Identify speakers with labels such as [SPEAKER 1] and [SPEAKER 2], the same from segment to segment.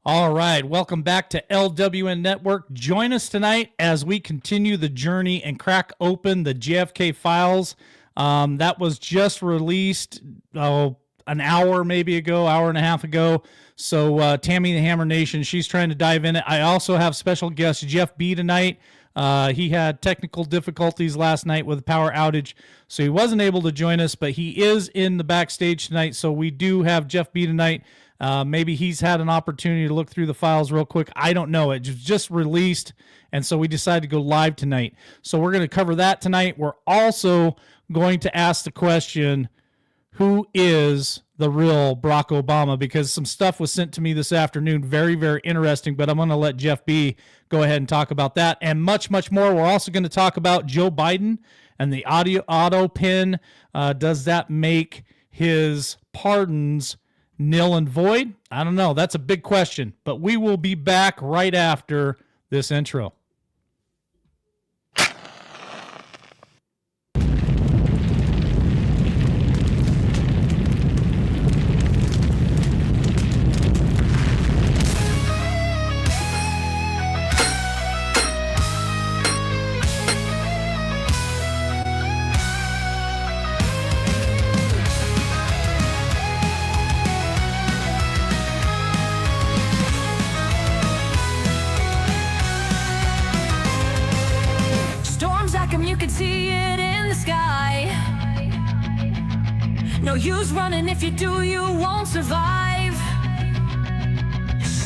[SPEAKER 1] All right, welcome back to LWN Network. Join us tonight as we continue the journey and crack open the JFK Files. That was just released an hour maybe ago, hour and a half ago. So Tamie the Hammer Nation, she's trying to dive in it. I also have special guest Jeff B tonight. He had technical difficulties last night with a power outage, so he wasn't able to join us, but he is in the backstage tonight. So we do have Jeff B tonight. Maybe he's had an opportunity to look through the files real quick. I don't know. It just released, and so we decided to go live tonight. So we're going to cover that tonight. We're also going to ask the question, who is the real Barack Obama? Because some stuff was sent to me this afternoon. Very, very interesting, but I'm going to let Jeff B go ahead and talk about that and much, much more. We're also going to talk about Joe Biden and the auto pin. Does that make his pardons nil and void? I don't know. That's a big question, but we will be back right after this intro.
[SPEAKER 2] You can see it in the sky. No use running, if you do, you won't survive.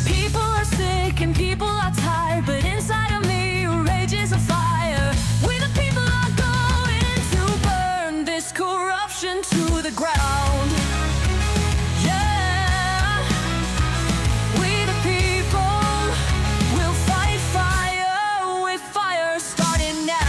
[SPEAKER 2] People are sick and people are tired, but inside of me rages a fire. We the people are going to burn this corruption to the ground. Yeah, we the people will fight fire with fire starting now.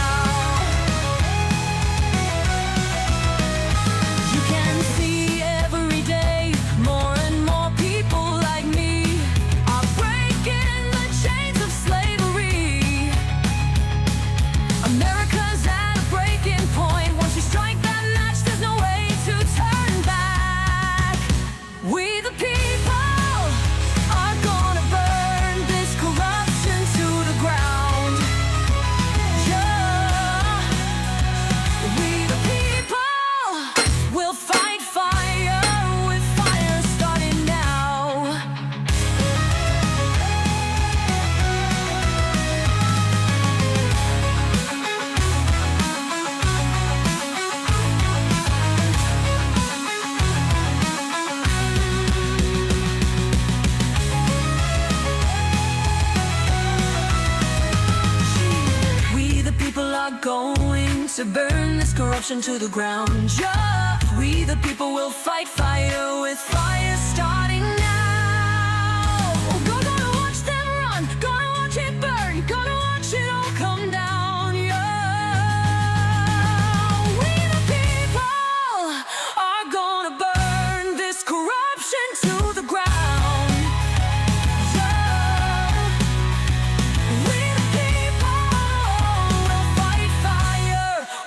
[SPEAKER 2] Going to burn this corruption to the ground. Yeah, we the people will fight fire with fire starting now. Gonna watch them run, gonna watch it burn, gonna watch it all come down. Yeah, we the people are gonna burn this corruption to the ground.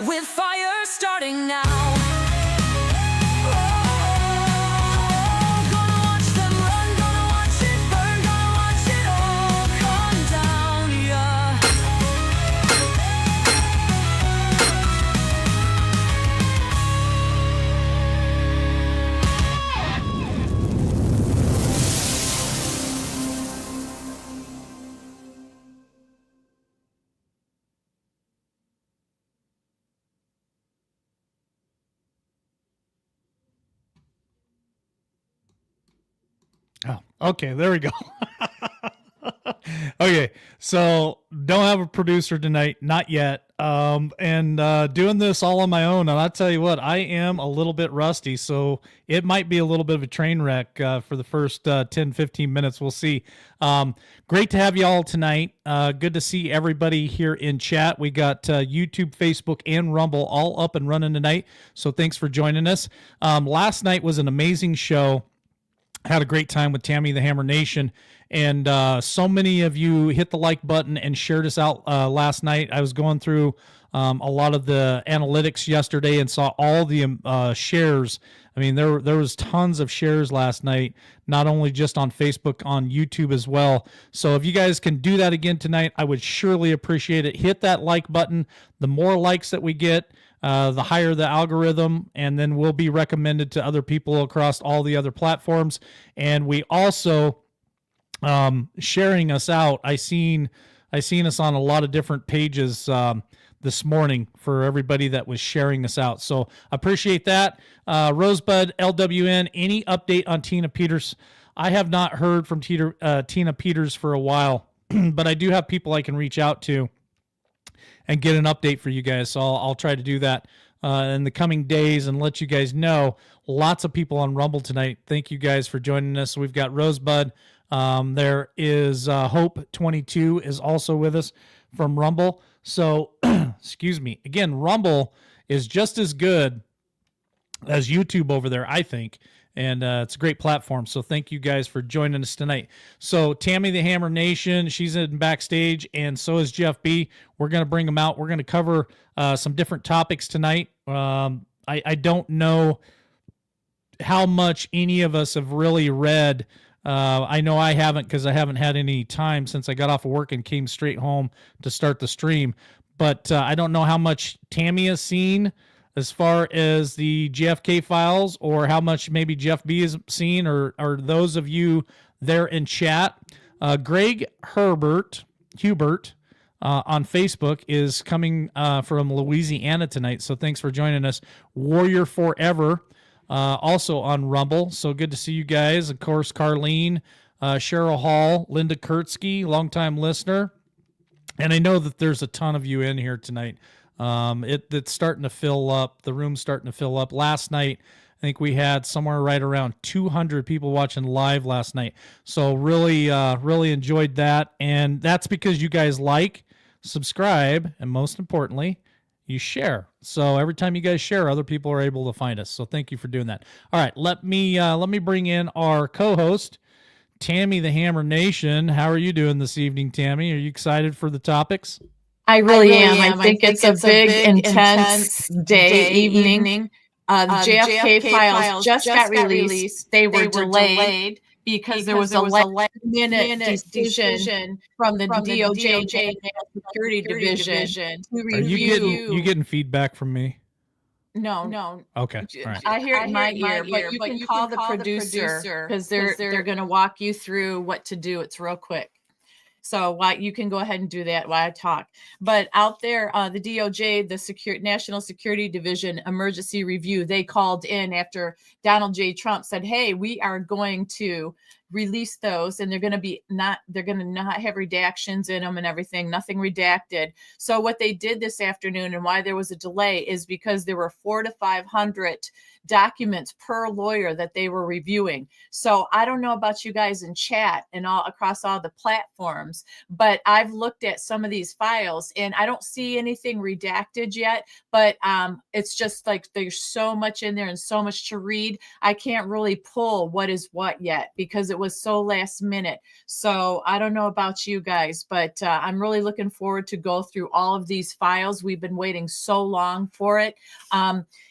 [SPEAKER 2] With fire starting now. Gonna watch them run, gonna watch it burn, gonna watch it all come down, yeah.
[SPEAKER 1] Oh, okay, there we go. Okay, so don't have a producer tonight, not yet. And doing this all on my own, and I'll tell you what, I am a little bit rusty, so it might be a little bit of a train wreck for the first 10, 15 minutes. We'll see. Great to have you all tonight. Good to see everybody here in chat. We got YouTube, Facebook, and Rumble all up and running tonight, so thanks for joining us. Last night was an amazing show. Had a great time with Tamie the Hammer Nation, And so many of you hit the like button and shared us out last night. I was going through a lot of the analytics yesterday and saw all the shares. I mean, there was tons of shares last night, not only just on Facebook, on YouTube as well. So if you guys can do that again tonight, I would surely appreciate it. Hit that like button. The more likes that we get, the higher the algorithm, and then we'll be recommended to other people across all the other platforms. And we also sharing us out. I seen us on a lot of different pages this morning for everybody that was sharing us out. So appreciate that. Rosebud LWN, any update on Tina Peters? I have not heard from Tina Peters for a while, but I do have people I can reach out to and get an update for you guys. So I'll try to do that in the coming days and let you guys know. Lots of people on Rumble tonight. Thank you guys for joining us. We've got Rosebud. There is Hope 22 is also with us from Rumble. So, excuse me. Again, Rumble is just as good as YouTube over there, I think. And it's a great platform. So thank you guys for joining us tonight. So Tamie the Hammer Nation, she's in backstage, and so is Jeff B. We're going to bring them out. We're going to cover some different topics tonight. I don't know how much any of us have really read. I know I haven't, because I haven't had any time since I got off of work and came straight home to start the stream. But I don't know how much Tamie has seen as far as the JFK Files, or how much maybe Jeff B has seen, or those of you there in chat. Greg Hubert on Facebook is coming from Louisiana tonight, so thanks for joining us. Warrior Forever also on Rumble, so good to see you guys. Of course, Carlene, Cheryl Hall, Linda Kurtzky, longtime listener, and I know that there's a ton of you in here tonight. It's starting to fill up. The room's starting to fill up. Last night, I think we had somewhere right around 200 people watching live last night. So really enjoyed that. And that's because you guys like, subscribe, and most importantly, you share. So every time you guys share, other people are able to find us. So thank you for doing that. All right, let me bring in our co-host, Tamie the Hammer Nation. How are you doing this evening, Tamie? Are you excited for the topics?
[SPEAKER 3] I really am. I think it's a big, intense day, evening. The JFK Files just got released. They were delayed because there was a last-minute decision from the DOJ National Security Division to review.
[SPEAKER 1] Are you getting feedback from me?
[SPEAKER 3] No.
[SPEAKER 1] Okay. All right.
[SPEAKER 3] I hear it in my ear, but you can call the producer because they're going to walk you through what to do. It's real quick. So you can go ahead and do that while I talk. But out there, the DOJ, the National Security Division Emergency Review, they called in after Donald J. Trump said, hey, we are going to release those, and they're going to not have redactions in them and everything, nothing redacted. So what they did this afternoon, and why there was a delay, is because there were 400 to 500 documents per lawyer that they were reviewing. So I don't know about you guys in chat and all across all the platforms, but I've looked at some of these files and I don't see anything redacted yet, but it's just like there's so much in there and so much to read. I can't really pull what is what yet because it was so last minute. So I don't know about you guys, but I'm really looking forward to go through all of these files. We've been waiting so long for it.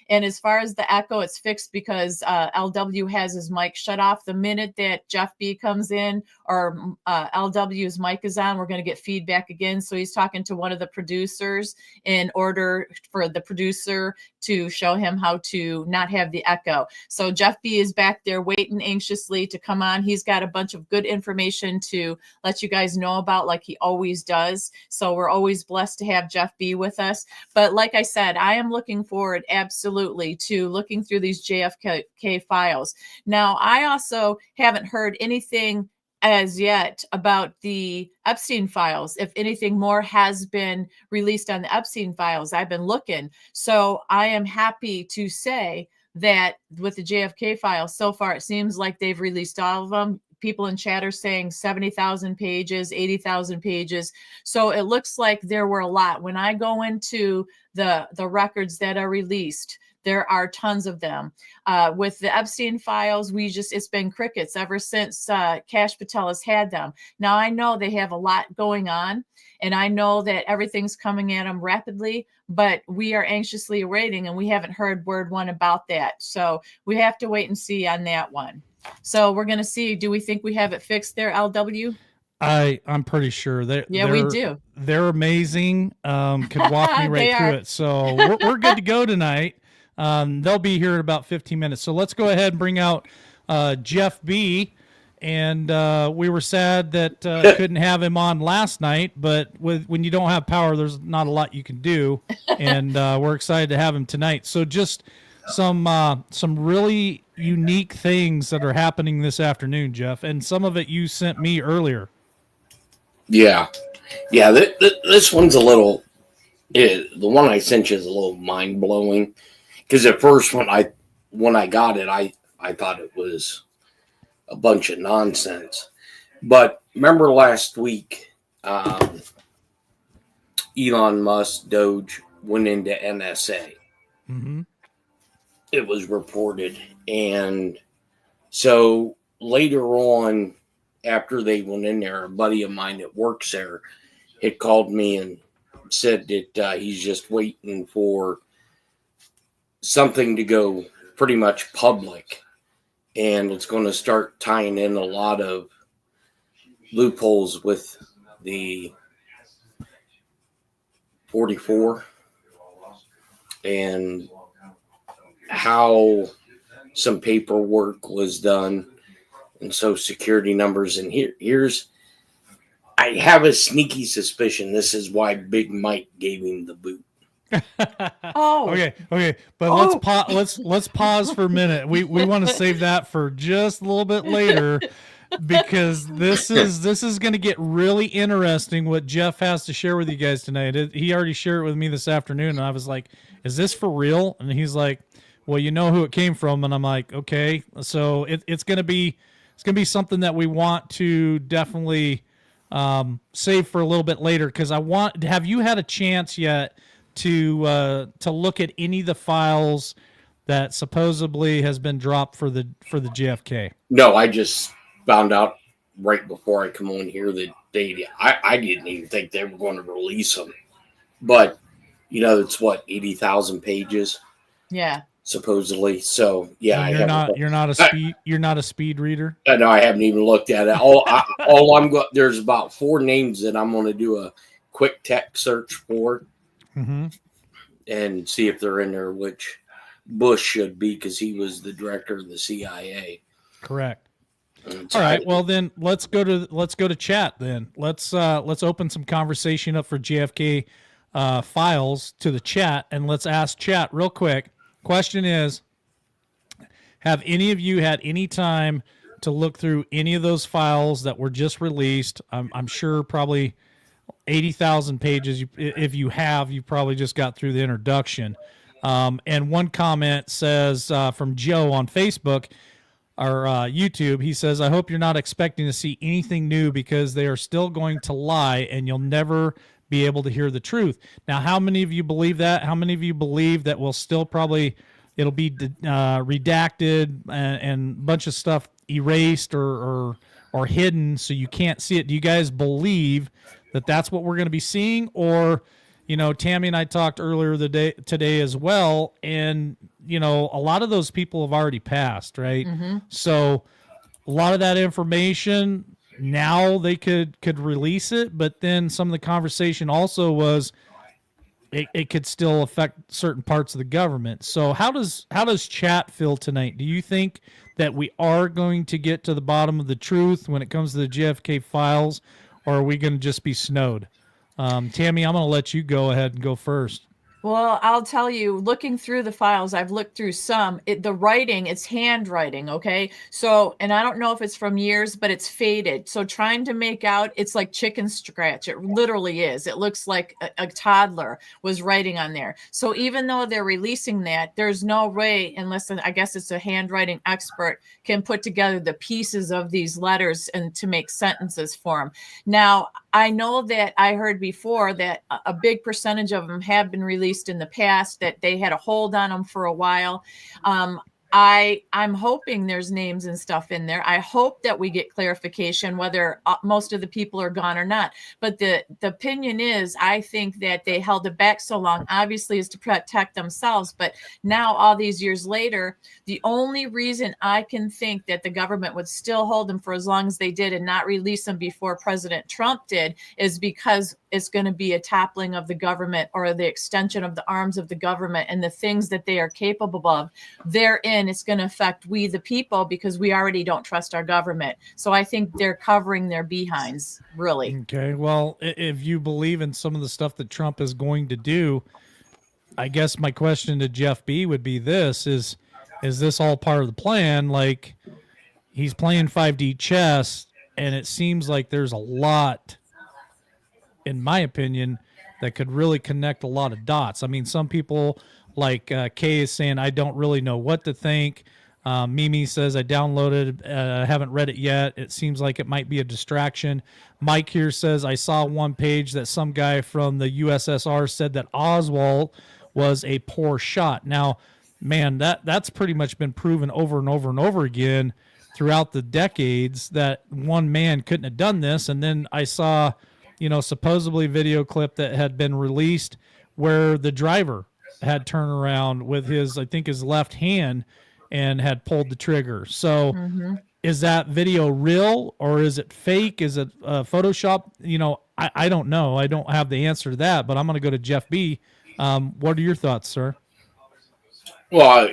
[SPEAKER 3] And as far as the echo, it's fixed because LW has his mic shut off. The minute that Jeff B comes in or LW's mic is on, we're going to get feedback again. So he's talking to one of the producers in order for the producer to show him how to not have the echo. So Jeff B is back there waiting anxiously to come on. He's got a bunch of good information to let you guys know about, like he always does. So we're always blessed to have Jeff B with us. But like I said, I am looking forward absolutely to looking through these JFK files. Now, I also haven't heard anything as yet about the Epstein files. If anything more has been released on the Epstein files, I've been looking. So I am happy to say that with the JFK files, so far, it seems like they've released all of them. People in chat are saying 70,000 pages, 80,000 pages. So it looks like there were a lot. When I go into the records that are released, There are tons of them. With the Epstein files, it's been crickets ever since Kash Patel has had them. Now, I know they have a lot going on, and I know that everything's coming at them rapidly, but we are anxiously awaiting, and we haven't heard word one about that. So we have to wait and see on that one. So we're going to see, do we think we have it fixed there, LW?
[SPEAKER 1] I'm pretty sure
[SPEAKER 3] we do.
[SPEAKER 1] They're amazing. Could walk me right through it. So we're good to go tonight. They'll be here in about 15 minutes. So let's go ahead and bring out Jeff B. And we were sad that couldn't have him on last night, but when you don't have power, there's not a lot you can do. And we're excited to have him tonight. So just some really unique things that are happening this afternoon, Jeff, and some of it you sent me earlier.
[SPEAKER 4] Yeah. This one's a little. The one I sent you is a little mind blowing, because at first when I got it, I thought it was a bunch of nonsense. But remember last week, Elon Musk, Doge, went into NSA.
[SPEAKER 1] Mm-hmm.
[SPEAKER 4] It was reported, and so later on, after they went in there, a buddy of mine that works there had called me and said that he's just waiting for something to go pretty much public, and it's going to start tying in a lot of loopholes with the 44 and how some paperwork was done and Social Security numbers. And I have a sneaky suspicion this is why Big Mike gave him the boot.
[SPEAKER 1] Okay, but let's pause for a minute. We want to save that for just a little bit later, because this is going to get really interesting what Jeff has to share with you guys tonight. He already shared it with me this afternoon, and I was like, "Is this for real?" And he's like, "Well, you know who it came from," and I'm like, "Okay." So it's going to be something that we want to definitely save for a little bit later, because have you had a chance yet to look at any of the files that supposedly has been dropped for the JFK?
[SPEAKER 4] No, I just found out right before I come on here that I didn't even think they were going to release them. But it's what, 80,000 pages?
[SPEAKER 3] Yeah.
[SPEAKER 4] Supposedly. So yeah,
[SPEAKER 1] you're not a speed reader.
[SPEAKER 4] No, I haven't even looked at it. There's about 4 names that I'm going to do a quick tech search for, and see if they're in there, which Bush should be, because he was the director of the CIA.
[SPEAKER 1] Correct. All right. Well, then let's go to chat. Then let's open some conversation up for JFK Files to the chat, and let's ask chat real quick. Question is, have any of you had any time to look through any of those files that were just released? I'm sure probably 80,000 pages. If you have, you probably just got through the introduction. And one comment says from Joe on Facebook or YouTube, he says, "I hope you're not expecting to see anything new, because they are still going to lie and you'll never be able to hear the truth." Now, how many of you believe that? How many of you believe that we'll still it'll be redacted and a bunch of stuff erased or hidden so you can't see it? Do you guys believe that that's what we're going to be seeing? Or, Tamie and I talked earlier today as well, and a lot of those people have already passed, right? Mm-hmm. So a lot of that information, now they could release it, but then some of the conversation also was it could still affect certain parts of the government. So how does chat feel tonight? Do you think that we are going to get to the bottom of the truth when it comes to the JFK files, or are we going to just be snowed? Tamie, I'm going to let you go ahead and go first.
[SPEAKER 3] Well, I'll tell you, looking through the files, I've looked through some. The writing, it's handwriting, okay? So, and I don't know if it's from years, but it's faded. So trying to make out, it's like chicken scratch. It literally is. It looks like a toddler was writing on there. So even though they're releasing that, there's no way, unless I guess it's a handwriting expert, can put together the pieces of these letters and to make sentences for them. Now, I know that I heard before that a big percentage of them have been released in the past, that they had a hold on them for a while. I'm hoping there's names and stuff in there. I hope that we get clarification whether most of the people are gone or not. But the opinion is, I think that they held it back so long, obviously, is to protect themselves. But now, all these years later, the only reason I can think that the government would still hold them for as long as they did and not release them before President Trump did is because it's going to be a toppling of the government, or the extension of the arms of the government and the things that they are capable of. Therein, it's going to affect we the people, because we already don't trust our government. So I think they're covering their behinds, really.
[SPEAKER 1] Okay. Well, if you believe in some of the stuff that Trump is going to do, I guess my question to Jeff B would be this: is this all part of the plan? Like, he's playing 5D chess, and it seems like there's a lot, in my opinion, that could really connect a lot of dots. I mean, some people like Kay is saying, I don't really know what to think. Mimi says, I downloaded, haven't read it yet. It seems like it might be a distraction. Mike here says, I saw one page that some guy from the USSR said that Oswald was a poor shot. Now, man, that's pretty much been proven over and over and over again throughout the decades that one man couldn't have done this. And then I saw, supposedly video clip that had been released where the driver had turned around with his left hand and had pulled the trigger. So is that video real, or is it fake? Is it Photoshop? I don't know. I don't have the answer to that, but I'm going to go to Jeff B. What are your thoughts, sir?
[SPEAKER 4] Well,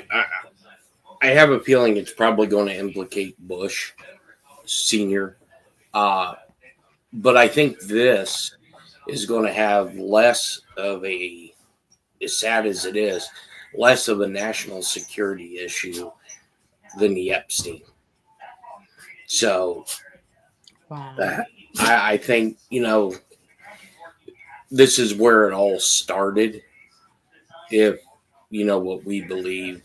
[SPEAKER 4] I have a feeling it's probably going to implicate Bush Sr. But I think this is going to have less of a, as sad as it is, less of a national security issue than the Epstein. So I think, this is where it all started. If, what we believe,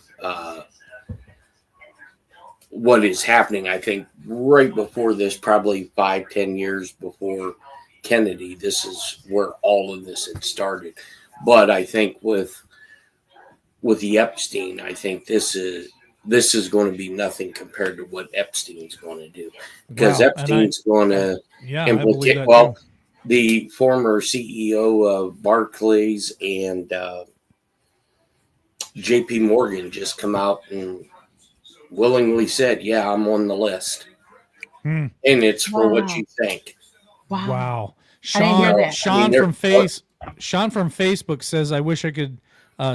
[SPEAKER 4] what is happening, I think right before this, probably 5-10 years before Kennedy, this is where all of this had started. But I think with the Epstein, I think this is going to be nothing compared to what Epstein's going to do, because Epstein's going to implicate. Well, the former CEO of Barclays and JP Morgan just come out and willingly said, yeah, I'm on the list. And it's for what you think.
[SPEAKER 1] Wow.
[SPEAKER 3] I didn't hear that.
[SPEAKER 1] Sean from Facebook says, I wish I could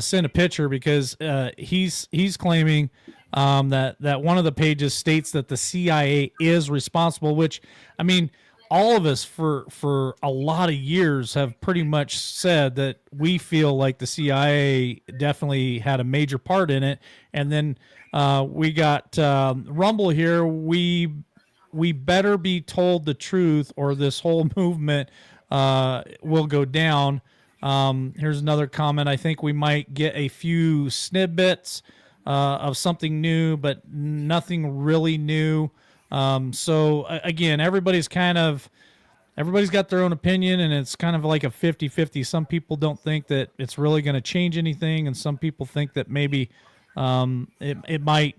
[SPEAKER 1] send a picture, because he's claiming that one of the pages states that the CIA is responsible, which, I mean, all of us for a lot of years have pretty much said that we feel like the CIA definitely had a major part in it. And then we got Rumble here. We better be told the truth, or this whole movement will go down. Here's another comment. I think we might get a few snippets of something new, but nothing really new. So again, everybody's got their own opinion, and it's kind of like a 50-50. Some people don't think that it's really going to change anything, and some people think that maybe it might,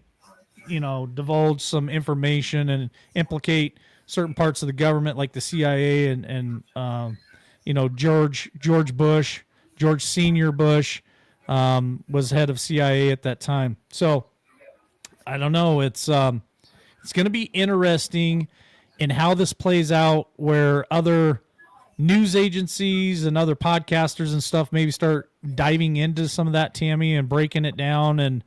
[SPEAKER 1] divulge some information and implicate certain parts of the government, like the CIA and George Bush, George Senior Bush, was head of CIA at that time. So I don't know. It's going to be interesting in how this plays out, where other news agencies and other podcasters and stuff maybe start diving into some of that, Tamie, and breaking it down, and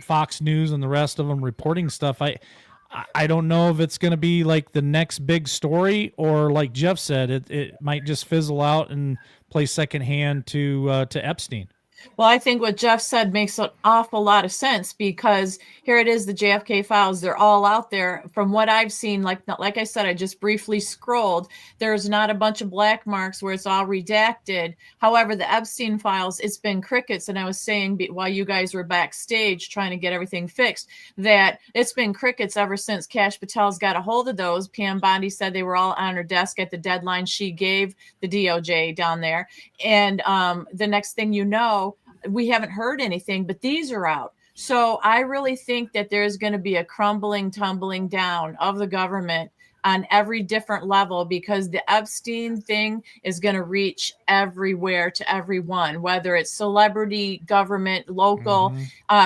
[SPEAKER 1] Fox News and the rest of them reporting stuff. I don't know if it's going to be like the next big story, or like Jeff said, it might just fizzle out and play secondhand to Epstein.
[SPEAKER 3] Well, I think what Jeff said makes an awful lot of sense, because here it is, the JFK files, they're all out there. From what I've seen, like I said, I just briefly scrolled. There's not a bunch of black marks where it's all redacted. However, the Epstein files, it's been crickets. And I was saying while you guys were backstage trying to get everything fixed, that it's been crickets ever since Kash Patel's got a hold of those. Pam Bondi said they were all on her desk at the deadline she gave the DOJ down there. And the next thing you know, we haven't heard anything, but these are out. So I really think that there's going to be a tumbling down of the government on every different level, because the Epstein thing is going to reach everywhere to everyone, whether it's celebrity, government, local,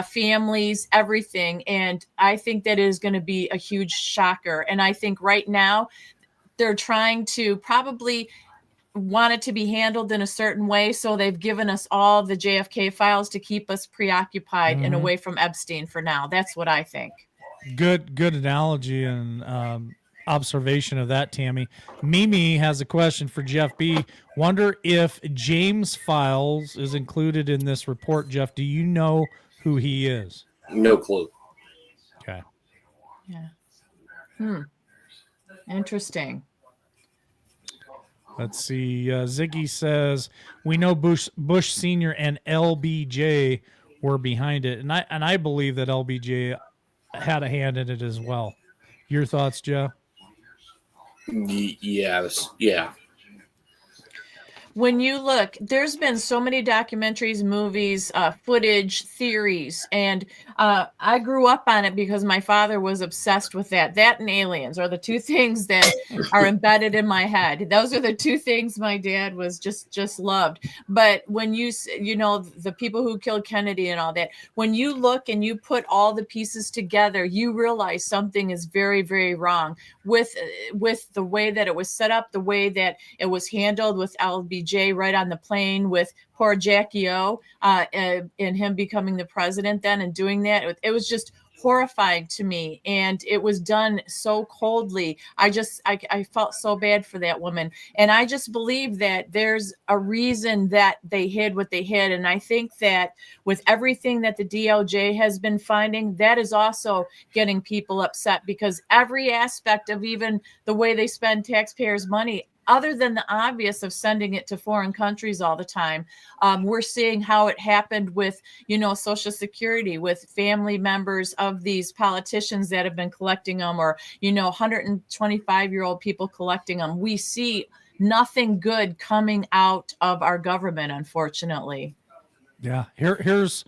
[SPEAKER 3] families, everything. And I think that is going to be a huge shocker. And I think right now they're trying to probably want it to be handled in a certain way. So they've given us all the JFK files to keep us preoccupied and away from Epstein for now. That's what I think.
[SPEAKER 1] Good analogy and observation of that, Tammy. Mimi has a question for Jeff B. Wonder if James Files is included in this report. Jeff, do you know who he is?
[SPEAKER 4] No clue.
[SPEAKER 1] Okay.
[SPEAKER 3] Yeah. Interesting.
[SPEAKER 1] Let's see. Ziggy says we know Bush Senior and LBJ were behind it, and I believe that LBJ had a hand in it as well. Your thoughts, Joe?
[SPEAKER 4] Yes. Yeah.
[SPEAKER 3] When you look, there's been so many documentaries, movies, footage, theories, and I grew up on it because my father was obsessed with that. That and aliens are the two things that are embedded in my head. Those are the two things my dad was just loved. But when you know, the people who killed Kennedy and all that, when you look and you put all the pieces together, you realize something is very, very wrong with the way that it was set up, the way that it was handled with LBJ right on the plane, with poor Jackie O and him becoming the president then and doing that. It was just horrifying to me, and it was done so coldly. I felt so bad for that woman, and I just believe that there's a reason that they hid what they hid. And I think that with everything that the DOJ has been finding, that is also getting people upset, because every aspect of even the way they spend taxpayers' money, other than the obvious of sending it to foreign countries all the time, we're seeing how it happened with, Social Security, with family members of these politicians that have been collecting them, or, 125-year-old people collecting them. We see nothing good coming out of our government, unfortunately.
[SPEAKER 1] Yeah. Here's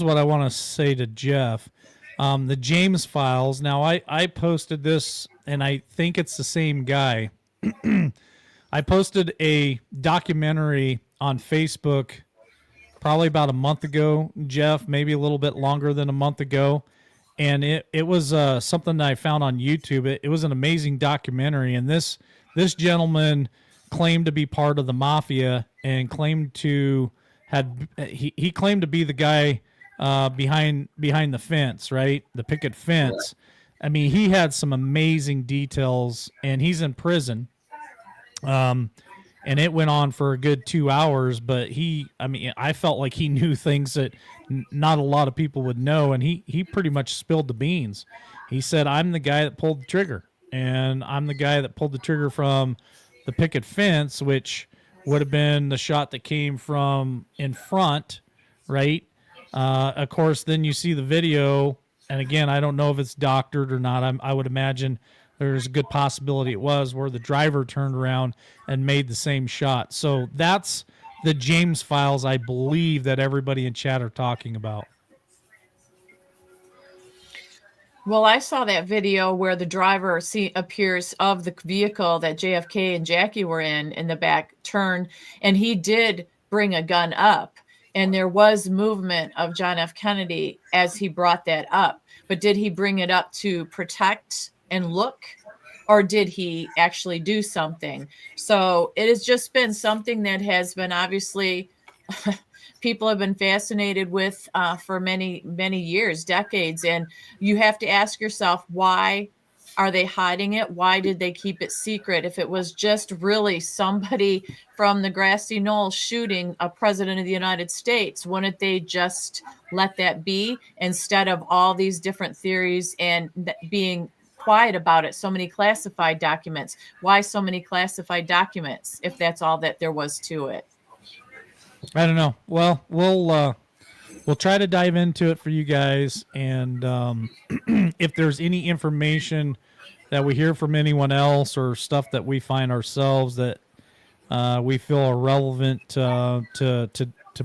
[SPEAKER 1] what I want to say to Jeff. The James Files. Now, I posted this, and I think it's the same guy. I posted a documentary on Facebook probably about a month ago, Jeff, maybe a little bit longer than a month ago. And it was something that I found on YouTube. It was an amazing documentary. And this gentleman claimed to be part of the mafia and claimed to he claimed to be the guy behind the fence, right? The picket fence. I mean, he had some amazing details, and he's in prison. And it went on for a good 2 hours, but I felt like he knew things that not a lot of people would know. And he pretty much spilled the beans. He said, I'm the guy that pulled the trigger, and I'm the guy that pulled the trigger from the picket fence, which would have been the shot that came from in front. Right. Of course, then you see the video. And again, I don't know if it's doctored or not. I would imagine there's a good possibility it was, where the driver turned around and made the same shot. So that's the James Files, I believe, that everybody in chat are talking about.
[SPEAKER 3] Well, I saw that video where the driver appears of the vehicle that JFK and Jackie were in the back turn, and he did bring a gun up. And there was movement of John F. Kennedy as he brought that up. But did he bring it up to protect and look, or did he actually do something? So it has just been something that has been obviously people have been fascinated with for many, many years, decades. And you have to ask yourself, why Are they hiding it? Why did they keep it secret? If it was just really somebody from the grassy knoll shooting a president of the United States, wouldn't they just let that be instead of all these different theories and being quiet about it? So many classified documents. Why so many classified documents if that's all that there was to it?
[SPEAKER 1] I don't know. Well, we'll try to dive into it for you guys, and if there's any information that we hear from anyone else or stuff that we find ourselves that we feel are relevant to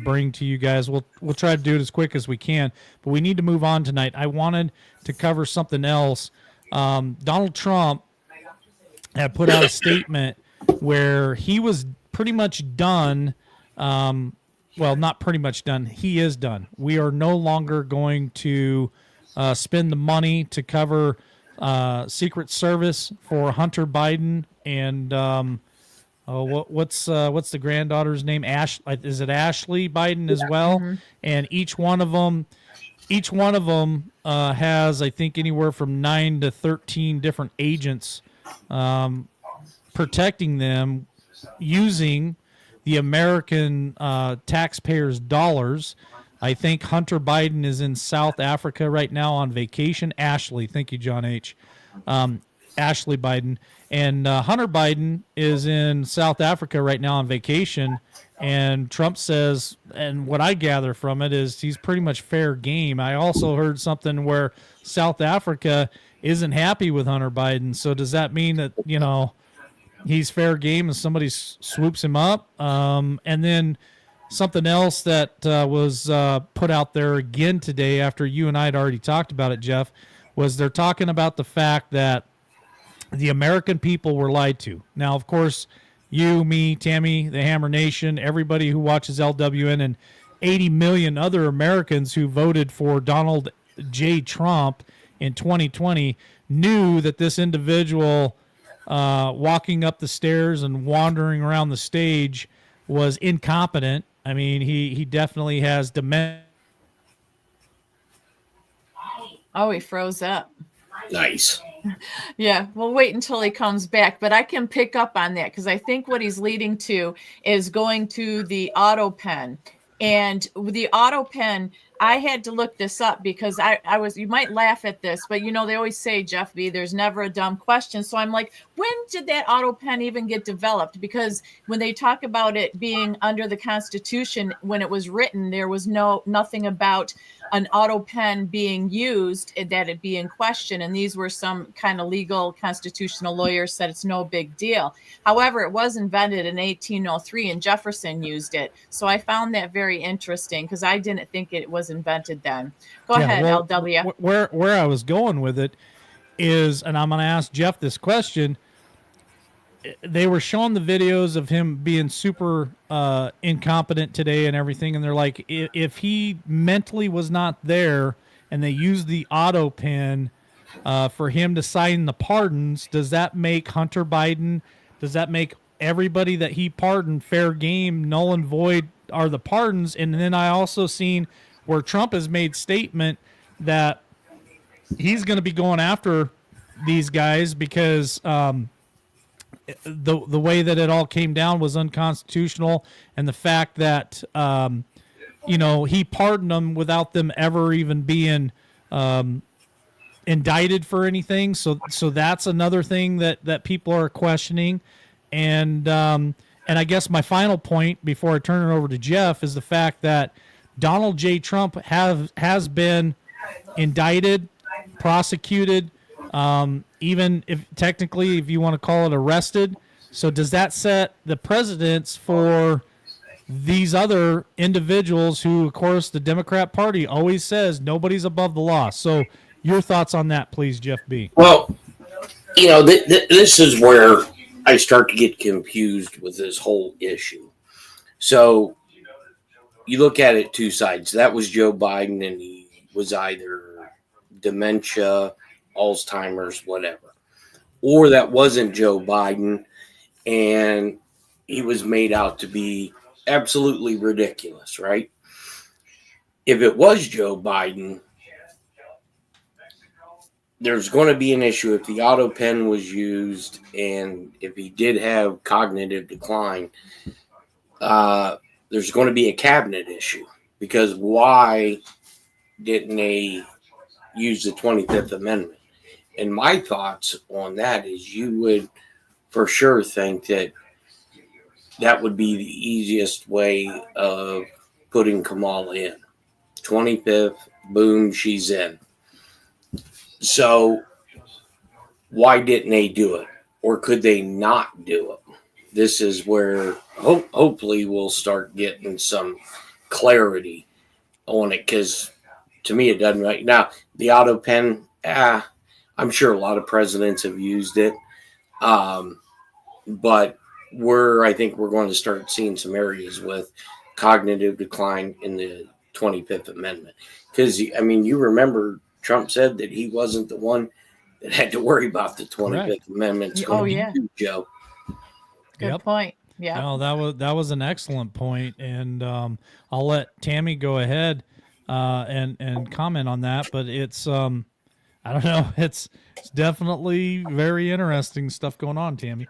[SPEAKER 1] bring to you guys, we'll try to do it as quick as we can. But we need to move on tonight. I wanted to cover something else. Donald Trump had put out a statement where he was pretty much done. Well, not pretty much done. He is done. We are no longer going to spend the money to cover Secret Service for Hunter Biden and what's the granddaughter's name? Is it Ashley Biden as well? Mm-hmm. And each one of them has, I think, anywhere from 9 to 13 different agents protecting them using the American taxpayers' dollars. I think Hunter Biden is in South Africa right now on vacation. Ashley, thank you, John H. Ashley Biden. And Hunter Biden is in South Africa right now on vacation. And Trump says, and what I gather from it is he's pretty much fair game. I also heard something where South Africa isn't happy with Hunter Biden. So does that mean that, he's fair game and somebody swoops him up? And then something else that was put out there again today after you and I had already talked about it, Jeff, was they're talking about the fact that the American people were lied to. Now, of course, you, me, Tamie, the Hammer Nation, everybody who watches LWN, and 80 million other Americans who voted for Donald J. Trump in 2020 knew that this individual walking up the stairs and wandering around the stage was incompetent. I mean, he definitely has dementia.
[SPEAKER 3] Oh, he froze up.
[SPEAKER 4] Nice.
[SPEAKER 3] Yeah, we'll wait until he comes back, but I can pick up on that because I think what he's leading to is going to the auto pen. And with the auto pen, I had to look this up because I was, you might laugh at this, but they always say, Jeff B., there's never a dumb question. So I'm like, when did that auto pen even get developed? Because when they talk about it being under the Constitution, when it was written, there was nothing about an auto pen being used, that it be in question. And these were some kind of legal constitutional lawyers said it's no big deal. However, it was invented in 1803 and Jefferson used it. So I found that very interesting because I didn't think it was invented then. Go ahead,
[SPEAKER 1] well,
[SPEAKER 3] LW.
[SPEAKER 1] Where I was going with it is, and I'm going to ask Jeff this question. They were showing the videos of him being super incompetent today and everything, and they're like, if he mentally was not there and they used the auto pen for him to sign the pardons, does that make Hunter Biden, does that make everybody that he pardoned fair game, null and void are the pardons? And then I also seen where Trump has made statement that he's going to be going after these guys because the way that it all came down was unconstitutional, and the fact that he pardoned them without them ever even being indicted for anything. So that's another thing that people are questioning, and I guess my final point before I turn it over to Jeff is the fact that Donald J. Trump has been indicted, prosecuted, even if technically, if you want to call it arrested. So does that set the precedents for these other individuals who, of course, the Democrat Party always says nobody's above the law? So your thoughts on that, please, Jeff B.
[SPEAKER 4] Well, this is where I start to get confused with this whole issue. So you look at it two sides. That was Joe Biden, and he was either dementia, Alzheimer's, whatever. Or that wasn't Joe Biden, and he was made out to be absolutely ridiculous, right? If it was Joe Biden, there's going to be an issue if the auto pen was used, and if he did have cognitive decline. There's going to be a cabinet issue, because why didn't they use the 25th Amendment? And my thoughts on that is, you would for sure think that that would be the easiest way of putting Kamala in. 25th, boom, she's in. So why didn't they do it? Or could they not do it? This is where hopefully we'll start getting some clarity on it, because to me it doesn't right now. The auto pen, I'm sure a lot of presidents have used it, but I think we're going to start seeing some areas with cognitive decline in the 25th Amendment, because I mean, you remember Trump said that he wasn't the one that had to worry about the 25th Amendment.
[SPEAKER 3] Oh yeah,
[SPEAKER 4] Joe.
[SPEAKER 3] Good point. Yeah.
[SPEAKER 1] No, that was an excellent point, and I'll let Tammy go ahead and comment on that. But it's I don't know, it's definitely very interesting stuff going on, Tammy.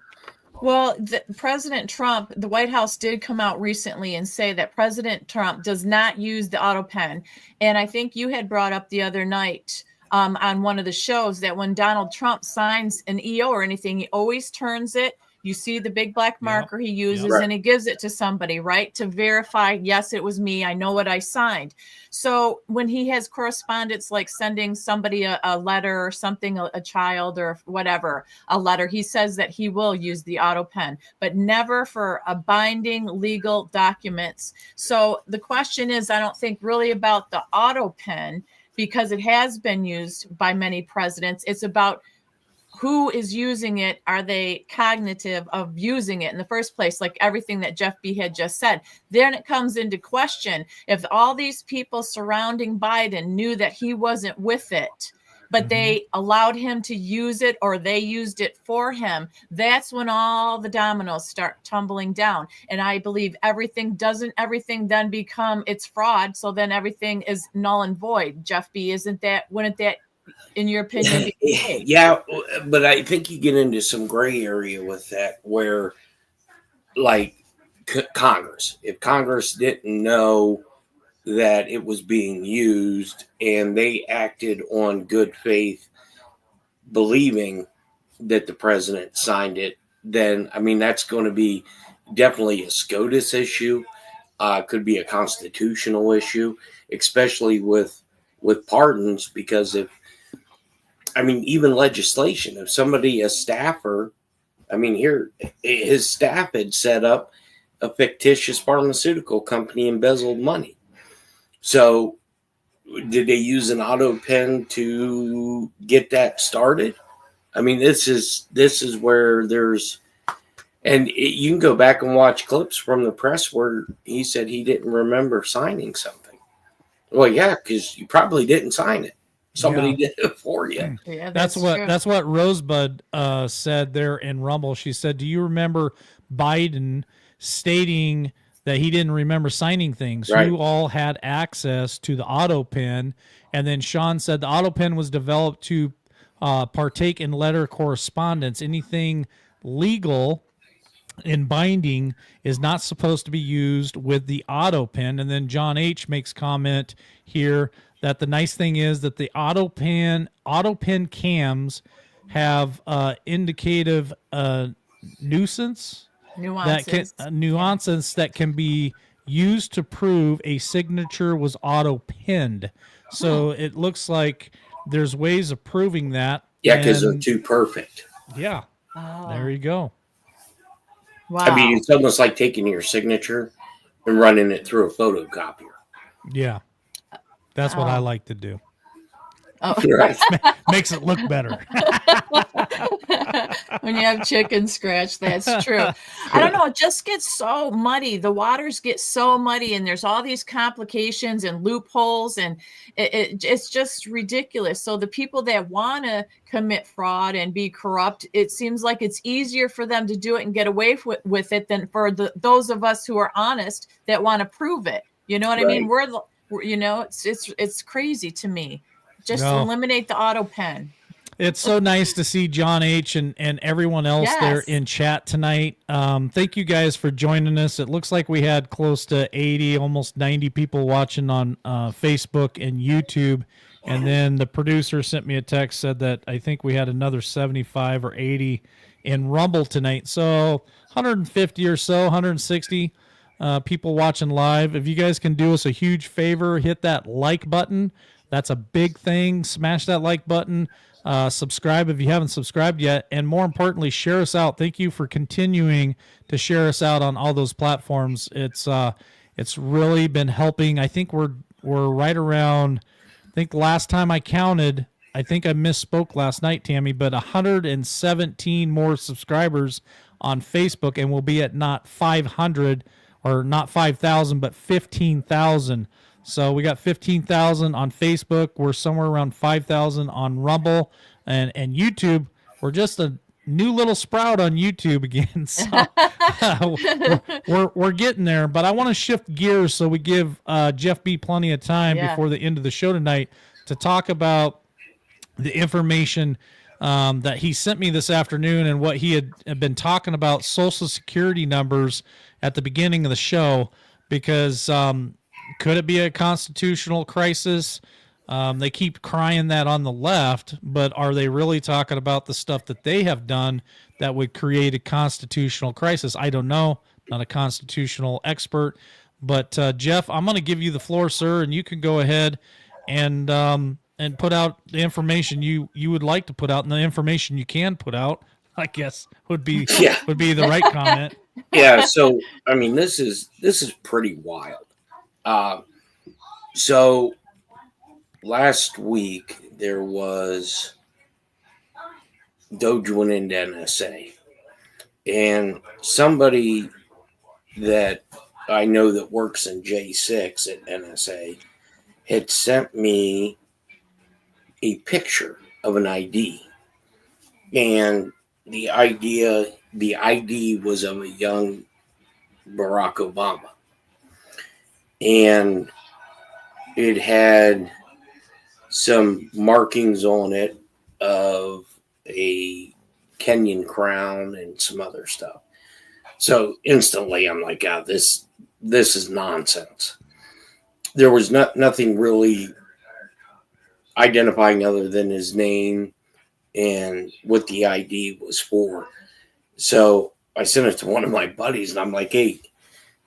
[SPEAKER 3] Well, President Trump, the White House did come out recently and say that President Trump does not use the auto pen, and I think you had brought up the other night on one of the shows that when Donald Trump signs an EO or anything, he always turns it. You see the big black marker he uses, and he gives it to somebody, right, to verify, yes, it was me. I know what I signed. So when he has correspondence, like sending somebody a letter or something, a child or whatever, a letter, he says that he will use the auto pen, but never for a binding legal documents. So the question is, I don't think really about the auto pen, because it has been used by many presidents. It's about who is using it. Are they cognitive of using it in the first place? Like everything that Jeff B had just said. Then it comes into question, if all these people surrounding Biden knew that he wasn't with it, but they allowed him to use it, or they used it for him, that's when all the dominoes start tumbling down. And I believe everything then become, it's fraud. So then everything is null and void. Jeff B, wouldn't that, in your opinion,
[SPEAKER 4] yeah, but I think you get into some gray area with that, where like Congress, if Congress didn't know that it was being used and they acted on good faith, believing that the president signed it, then I mean, that's going to be definitely a SCOTUS issue. Could be a constitutional issue, especially with pardons, because even legislation, if somebody, a staffer, here, his staff had set up a fictitious pharmaceutical company, embezzled money. So did they use an auto pen to get that started? This is where there's, and you can go back and watch clips from the press where he said he didn't remember signing something. Well, yeah, because you probably didn't sign it. Somebody did it for you.
[SPEAKER 3] Yeah,
[SPEAKER 1] that's what Rosebud said there in Rumble. She said, "Do you remember Biden stating that he didn't remember signing things?
[SPEAKER 4] Right.
[SPEAKER 1] Who all had access to the auto pen?" And then Sean said the auto pen was developed to partake in letter correspondence. Anything legal in binding is not supposed to be used with the auto pen. And then John H makes comment here that the nice thing is that the auto pen cams have indicative nuances that can be used to prove a signature was auto penned. So it looks like there's ways of proving that.
[SPEAKER 4] Yeah, because they're too perfect.
[SPEAKER 1] Yeah. There you go.
[SPEAKER 3] Wow.
[SPEAKER 4] It's almost like taking your signature and running it through a photocopier.
[SPEAKER 1] Yeah. That's what I like to do.
[SPEAKER 3] Oh,
[SPEAKER 4] right.
[SPEAKER 1] Makes it look better.
[SPEAKER 3] When you have chicken scratch, that's true. I don't know. It just gets so muddy. The waters get so muddy, and there's all these complications and loopholes, and it's just ridiculous. So the people that want to commit fraud and be corrupt, it seems like it's easier for them to do it and get away with it than for those of us who are honest that want to prove it. You know what I mean? It's crazy to me. Just eliminate the auto pen.
[SPEAKER 1] It's so nice to see John H. and everyone else there
[SPEAKER 3] Yes.
[SPEAKER 1] in chat tonight. Thank you guys for joining us. It looks like we had close to 80, almost 90 people watching on Facebook and YouTube. And then the producer sent me a text, said that I think we had another 75 or 80 in Rumble tonight. So 150 or so, 160 people watching live. If you guys can do us a huge favor, hit that like button. That's a big thing. Smash that like button. Subscribe if you haven't subscribed yet, and more importantly, share us out. Thank you for continuing to share us out on all those platforms. It's really been helping. I think we're right around. I think the last time I counted, I think I misspoke last night, Tammy, but 117 more subscribers on Facebook, and we'll be at not 500 or not 5,000, but 15,000. So we got 15,000 on Facebook. We're somewhere around 5,000 on Rumble and YouTube. We're just a new little sprout on YouTube again. So we're getting there. But I want to shift gears so we give Jeff B plenty of time before the end of the show tonight to talk about the information that he sent me this afternoon and what he had been talking about Social Security numbers at the beginning of the show, because could it be a constitutional crisis? They keep crying that on the left, but are they really talking about the stuff that they have done that would create a constitutional crisis? I don't know. Not a constitutional expert. But Jeff, I'm going to give you the floor, sir, and you can go ahead and put out the information you would like to put out, and the information you can put out, I guess, would be the right comment.
[SPEAKER 4] Yeah. So, I mean, this is pretty wild. So last week there was Doge went into NSA, and somebody that I know that works in J6 at NSA had sent me a picture of an ID, and the ID was of a young Barack Obama. And it had some markings on it of a Kenyan crown and some other stuff. So instantly I'm like, God, this is nonsense. There was nothing really identifying other than his name and what the ID was for. So I sent it to one of my buddies and I'm like, hey,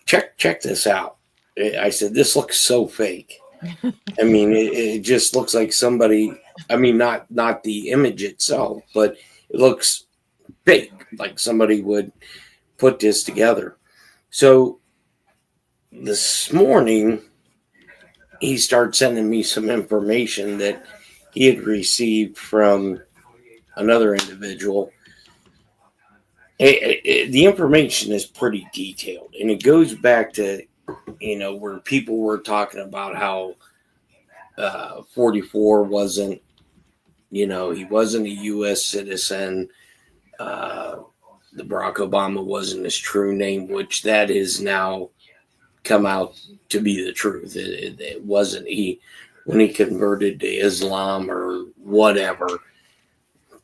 [SPEAKER 4] check this out. I said, this looks so fake. I mean, it just looks like somebody, I mean, not the image itself, but it looks fake, like somebody would put this together. So this morning, he started sending me some information that he had received from another individual. The information is pretty detailed, and it goes back to, where people were talking about how 44 wasn't, he wasn't a U.S. citizen. The Barack Obama wasn't his true name, which that is now come out to be the truth. It wasn't when he converted to Islam or whatever,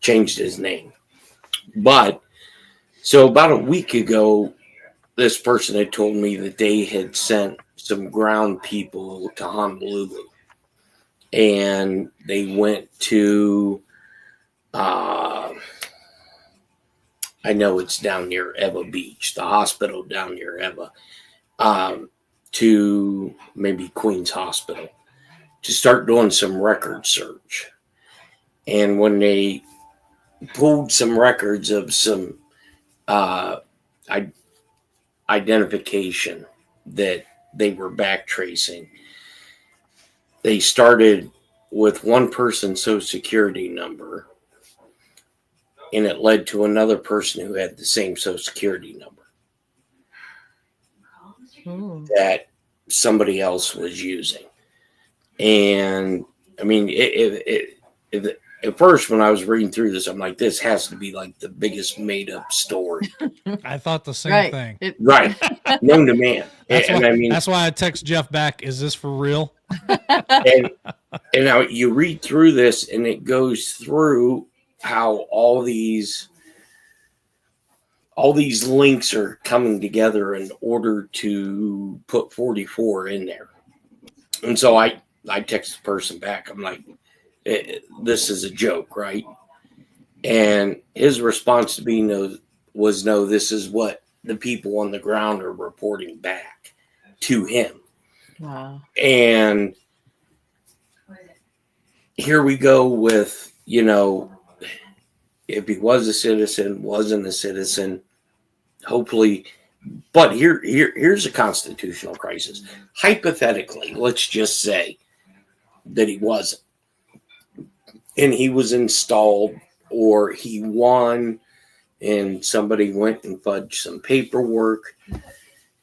[SPEAKER 4] changed his name. But so about a week ago, this person had told me that they had sent some ground people to Honolulu, and they went to, I know it's down near Eva Beach, the hospital down near Eva, to maybe Queens Hospital to start doing some record search. And when they pulled some records of some identification that they were back tracing, they started with one person's social security number, and it led to another person who had the same social security number that somebody else was using. And I mean, at first, when I was reading through this, I'm like, this has to be like the biggest made up story.
[SPEAKER 1] I thought the same thing.
[SPEAKER 4] Right. Known to man.
[SPEAKER 1] That's why I text Jeff back. Is this for real?
[SPEAKER 4] and now you read through this, and it goes through how all these links are coming together in order to put 44 in there. And so I text the person back. I'm like, this is a joke, right? And his response to me was no, this is what the people on the ground are reporting back to him.
[SPEAKER 3] Wow.
[SPEAKER 4] And here we go with, you know, if he was a citizen, wasn't a citizen, hopefully. But here's a constitutional crisis. Hypothetically, let's just say that he wasn't, and he was installed, or he won, and somebody went and fudged some paperwork,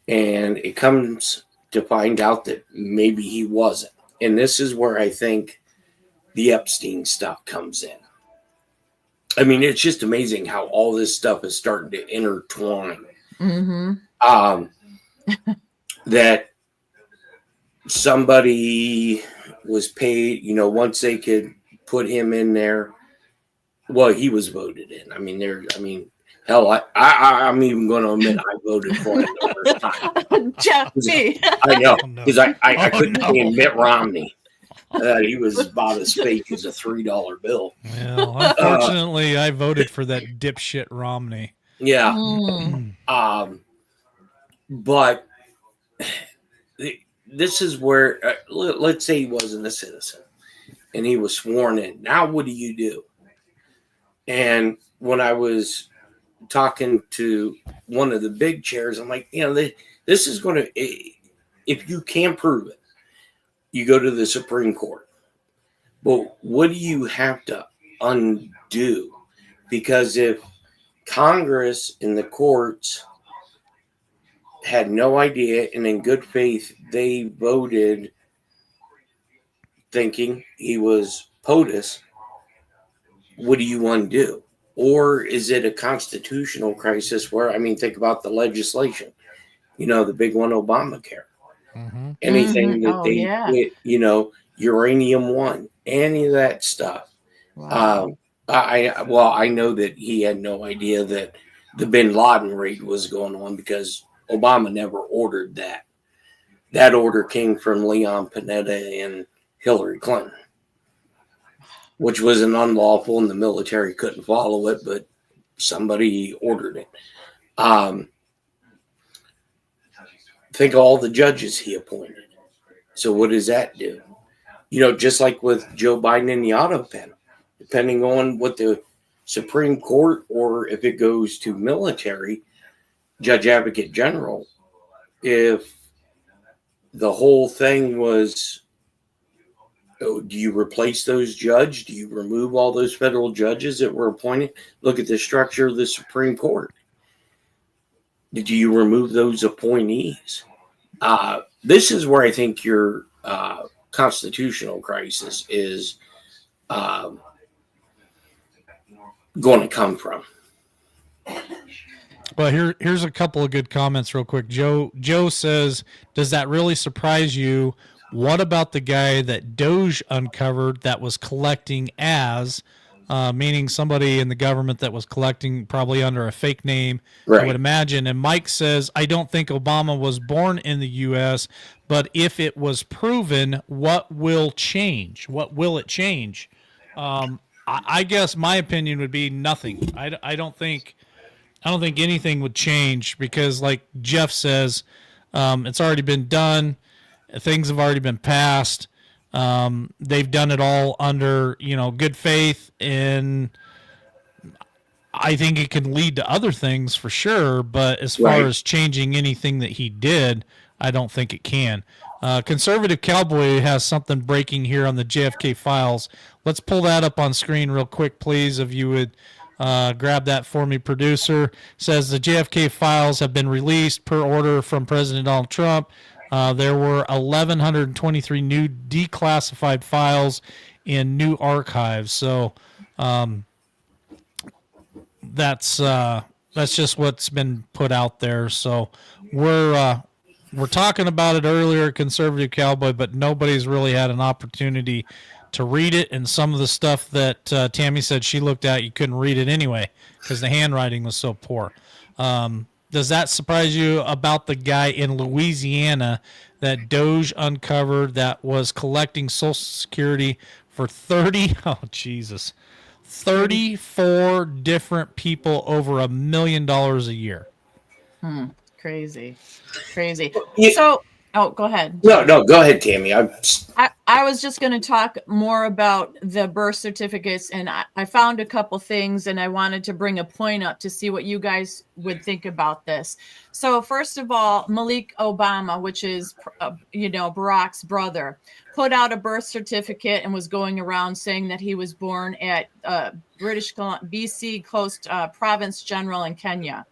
[SPEAKER 4] and it comes to find out that maybe he wasn't. And this is where I think the Epstein stuff comes in. I mean, it's just amazing how all this stuff is starting to intertwine.
[SPEAKER 3] Mm-hmm.
[SPEAKER 4] That somebody was paid, you know, once they could put him in there. Well, he was voted in. I mean, hell, I'm even going to admit I voted for him the first time.
[SPEAKER 3] Jeff, me.
[SPEAKER 4] I know, because I couldn't stand Mitt Romney. He was about as fake as a $3 bill.
[SPEAKER 1] Well, unfortunately, I voted for that dipshit Romney.
[SPEAKER 4] Yeah. But this is where, let's say he wasn't a citizen and he was sworn in. Now, what do you do? And when I was talking to one of the big chairs, I'm like, you know, this is going to, if you can prove it, you go to the Supreme Court. But what do you have to undo? Because if Congress and the courts had no idea, and in good faith, they voted thinking he was POTUS, what do you undo? Or is it a constitutional crisis where, I mean, think about the legislation, you know, the big one, Obamacare.
[SPEAKER 1] Mm-hmm.
[SPEAKER 4] Anything that they, you know, Uranium One, any of that stuff.
[SPEAKER 3] Wow.
[SPEAKER 4] I know that he had no idea that the Bin Laden raid was going on because Obama never ordered that. That order came from Leon Panetta and Hillary Clinton, which was an unlawful, and the military couldn't follow it, but somebody ordered it. Think of all the judges he appointed. So what does that do? You know, just like with Joe Biden and the auto pen, depending on what the Supreme Court, or if it goes to military, Judge Advocate General, if the whole thing was, do you replace those judges? Do you remove all those federal judges that were appointed? Look at the structure of the Supreme Court. Did you remove those appointees? This is where I think your constitutional crisis is going to come from.
[SPEAKER 1] Well, here's a couple of good comments real quick. Joe says, does that really surprise you? What about the guy that Doge uncovered that was collecting as, meaning somebody in the government that was collecting probably under a fake name, right. I would imagine. And Mike says, I don't think Obama was born in the U.S., but if it was proven, what will change? What will it change? I guess my opinion would be nothing. I don't think anything would change because, like Jeff says, it's already been done. Things have already been passed. They've done it all under, good faith, and I think it can lead to other things for sure. But as far as changing anything that he did, I don't think it can. Conservative Cowboy has something breaking here on the JFK Files. Let's pull that up on screen real quick, please, if you would grab that for me, producer. Says the JFK Files have been released per order from President Donald Trump. There were 1,123 new declassified files in new archives. So that's just what's been put out there. So we're talking about it earlier, Conservative Cowboy, but nobody's really had an opportunity to read it, and some of the stuff that Tammy said she looked at, you couldn't read it anyway because the handwriting was so poor. Does that surprise you about the guy in Louisiana that Doge uncovered that was collecting Social Security for 34 different people over $1 million a year?
[SPEAKER 3] Crazy.
[SPEAKER 4] Yeah.
[SPEAKER 3] So, go ahead.
[SPEAKER 4] No, go ahead, Tammy.
[SPEAKER 3] I was just going to talk more about the birth certificates, and I found a couple things, and I wanted to bring a point up to see what you guys would think about this. So first of all, Malik Obama, which is, Barack's brother, put out a birth certificate and was going around saying that he was born at BC Coast Province General in Kenya.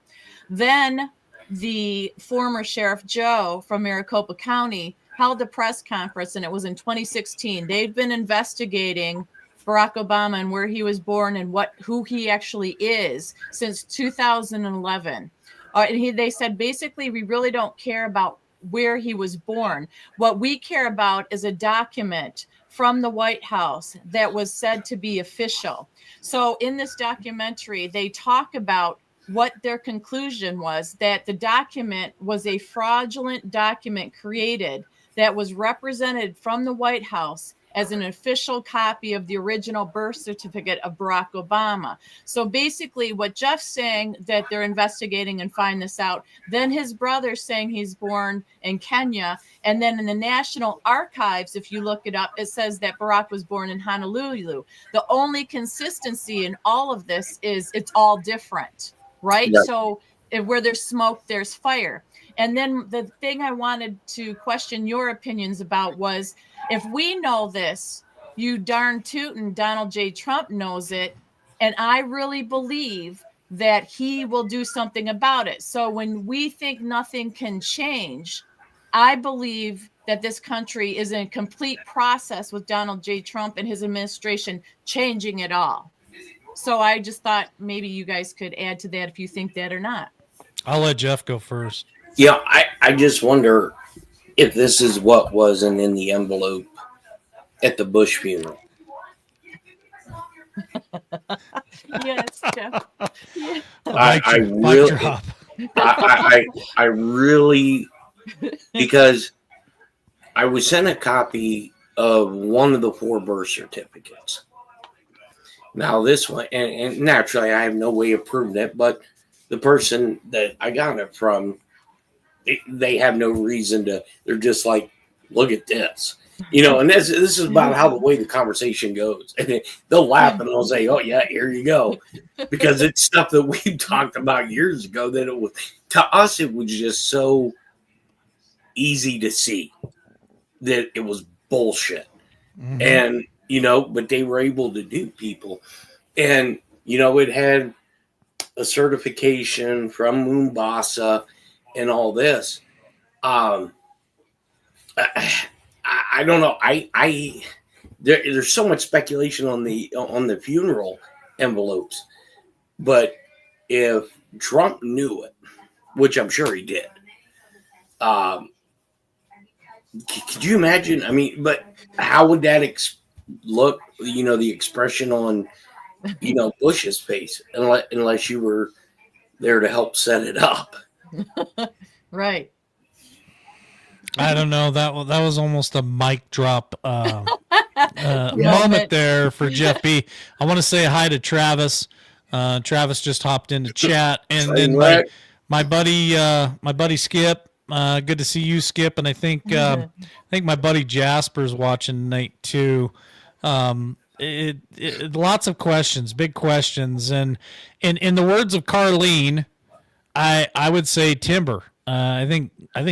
[SPEAKER 3] Then the former Sheriff Joe from Maricopa County held a press conference, and it was in 2016. They've been investigating Barack Obama and where he was born and who he actually is since 2011. They said, basically, we really don't care about where he was born. What we care about is a document from the White House that was said to be official. So in this documentary, they talk about what their conclusion was, that the document was a fraudulent document created that was represented from the White House as an official copy of the original birth certificate of Barack Obama. So basically what Jeff's saying, that they're investigating and find this out, then his brother's saying he's born in Kenya, and then in the National Archives, if you look it up, it says that Barack was born in Honolulu. The only consistency in all of this is it's all different, right?
[SPEAKER 4] Yep.
[SPEAKER 3] So where there's smoke, there's fire. And then the thing I wanted to question your opinions about was, if we know this, you darn tootin' Donald J. Trump knows it, and I really believe that he will do something about it. So when we think nothing can change, I believe that this country is in a complete process with Donald J. Trump and his administration changing it all. So I just thought maybe you guys could add to that if you think that or not.
[SPEAKER 1] I'll let Jeff go first.
[SPEAKER 4] Yeah, I just wonder if this is what wasn't in the envelope at the Bush funeral.
[SPEAKER 3] Yes, Jeff. Yeah.
[SPEAKER 4] I really, because I was sent a copy of one of the 4 birth certificates. Now this one, and naturally I have no way of proving it, but the person that I got it from, they have no reason to, they're just like, look at this, and this is about how the way the conversation goes. And they'll laugh and they'll say, oh yeah, here you go. Because it's stuff that we talked about years ago that it was, to us, it was just so easy to see that it was bullshit. Mm-hmm. And, but they were able to do people. And, it had a certification from Mombasa and all this. I don't know. There's so much speculation on the funeral envelopes, but if Trump knew it, which I'm sure he did, could you imagine? I mean, but how would that look? The expression on Bush's face, unless you were there to help set it up.
[SPEAKER 3] Right.
[SPEAKER 1] I don't know. That was almost a mic drop moment there for Jeff B. I want to say hi to Travis. Travis just hopped into chat, and then my buddy Skip. Good to see you, Skip. And I think my buddy Jasper's watching tonight too. Lots of questions, big questions, and in the words of Carlene, I would say timber. I think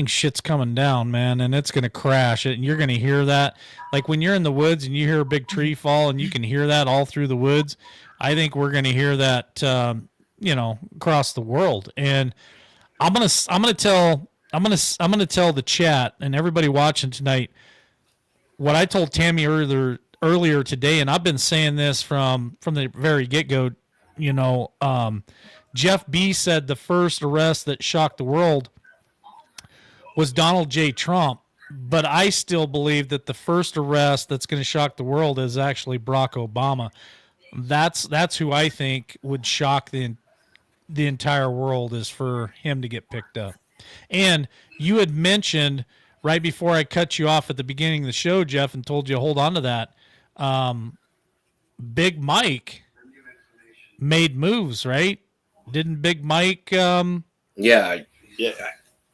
[SPEAKER 1] shit's coming down, man, and it's gonna crash. And you're gonna hear that, like when you're in the woods and you hear a big tree fall, and you can hear that all through the woods. I think we're gonna hear that, across the world. And I'm gonna tell the chat and everybody watching tonight what I told Tammy earlier today, and I've been saying this from the very get-go. Jeff B said the first arrest that shocked the world was Donald J. Trump but I still believe that the first arrest that's going to shock the world is actually Barack Obama. That's who I think would shock the entire world, is for him to get picked up. And you had mentioned right before I cut you off at the beginning of the show, Jeff, and told you to hold on to that. Big Mike made moves, right? Didn't Big Mike?
[SPEAKER 4] Yeah.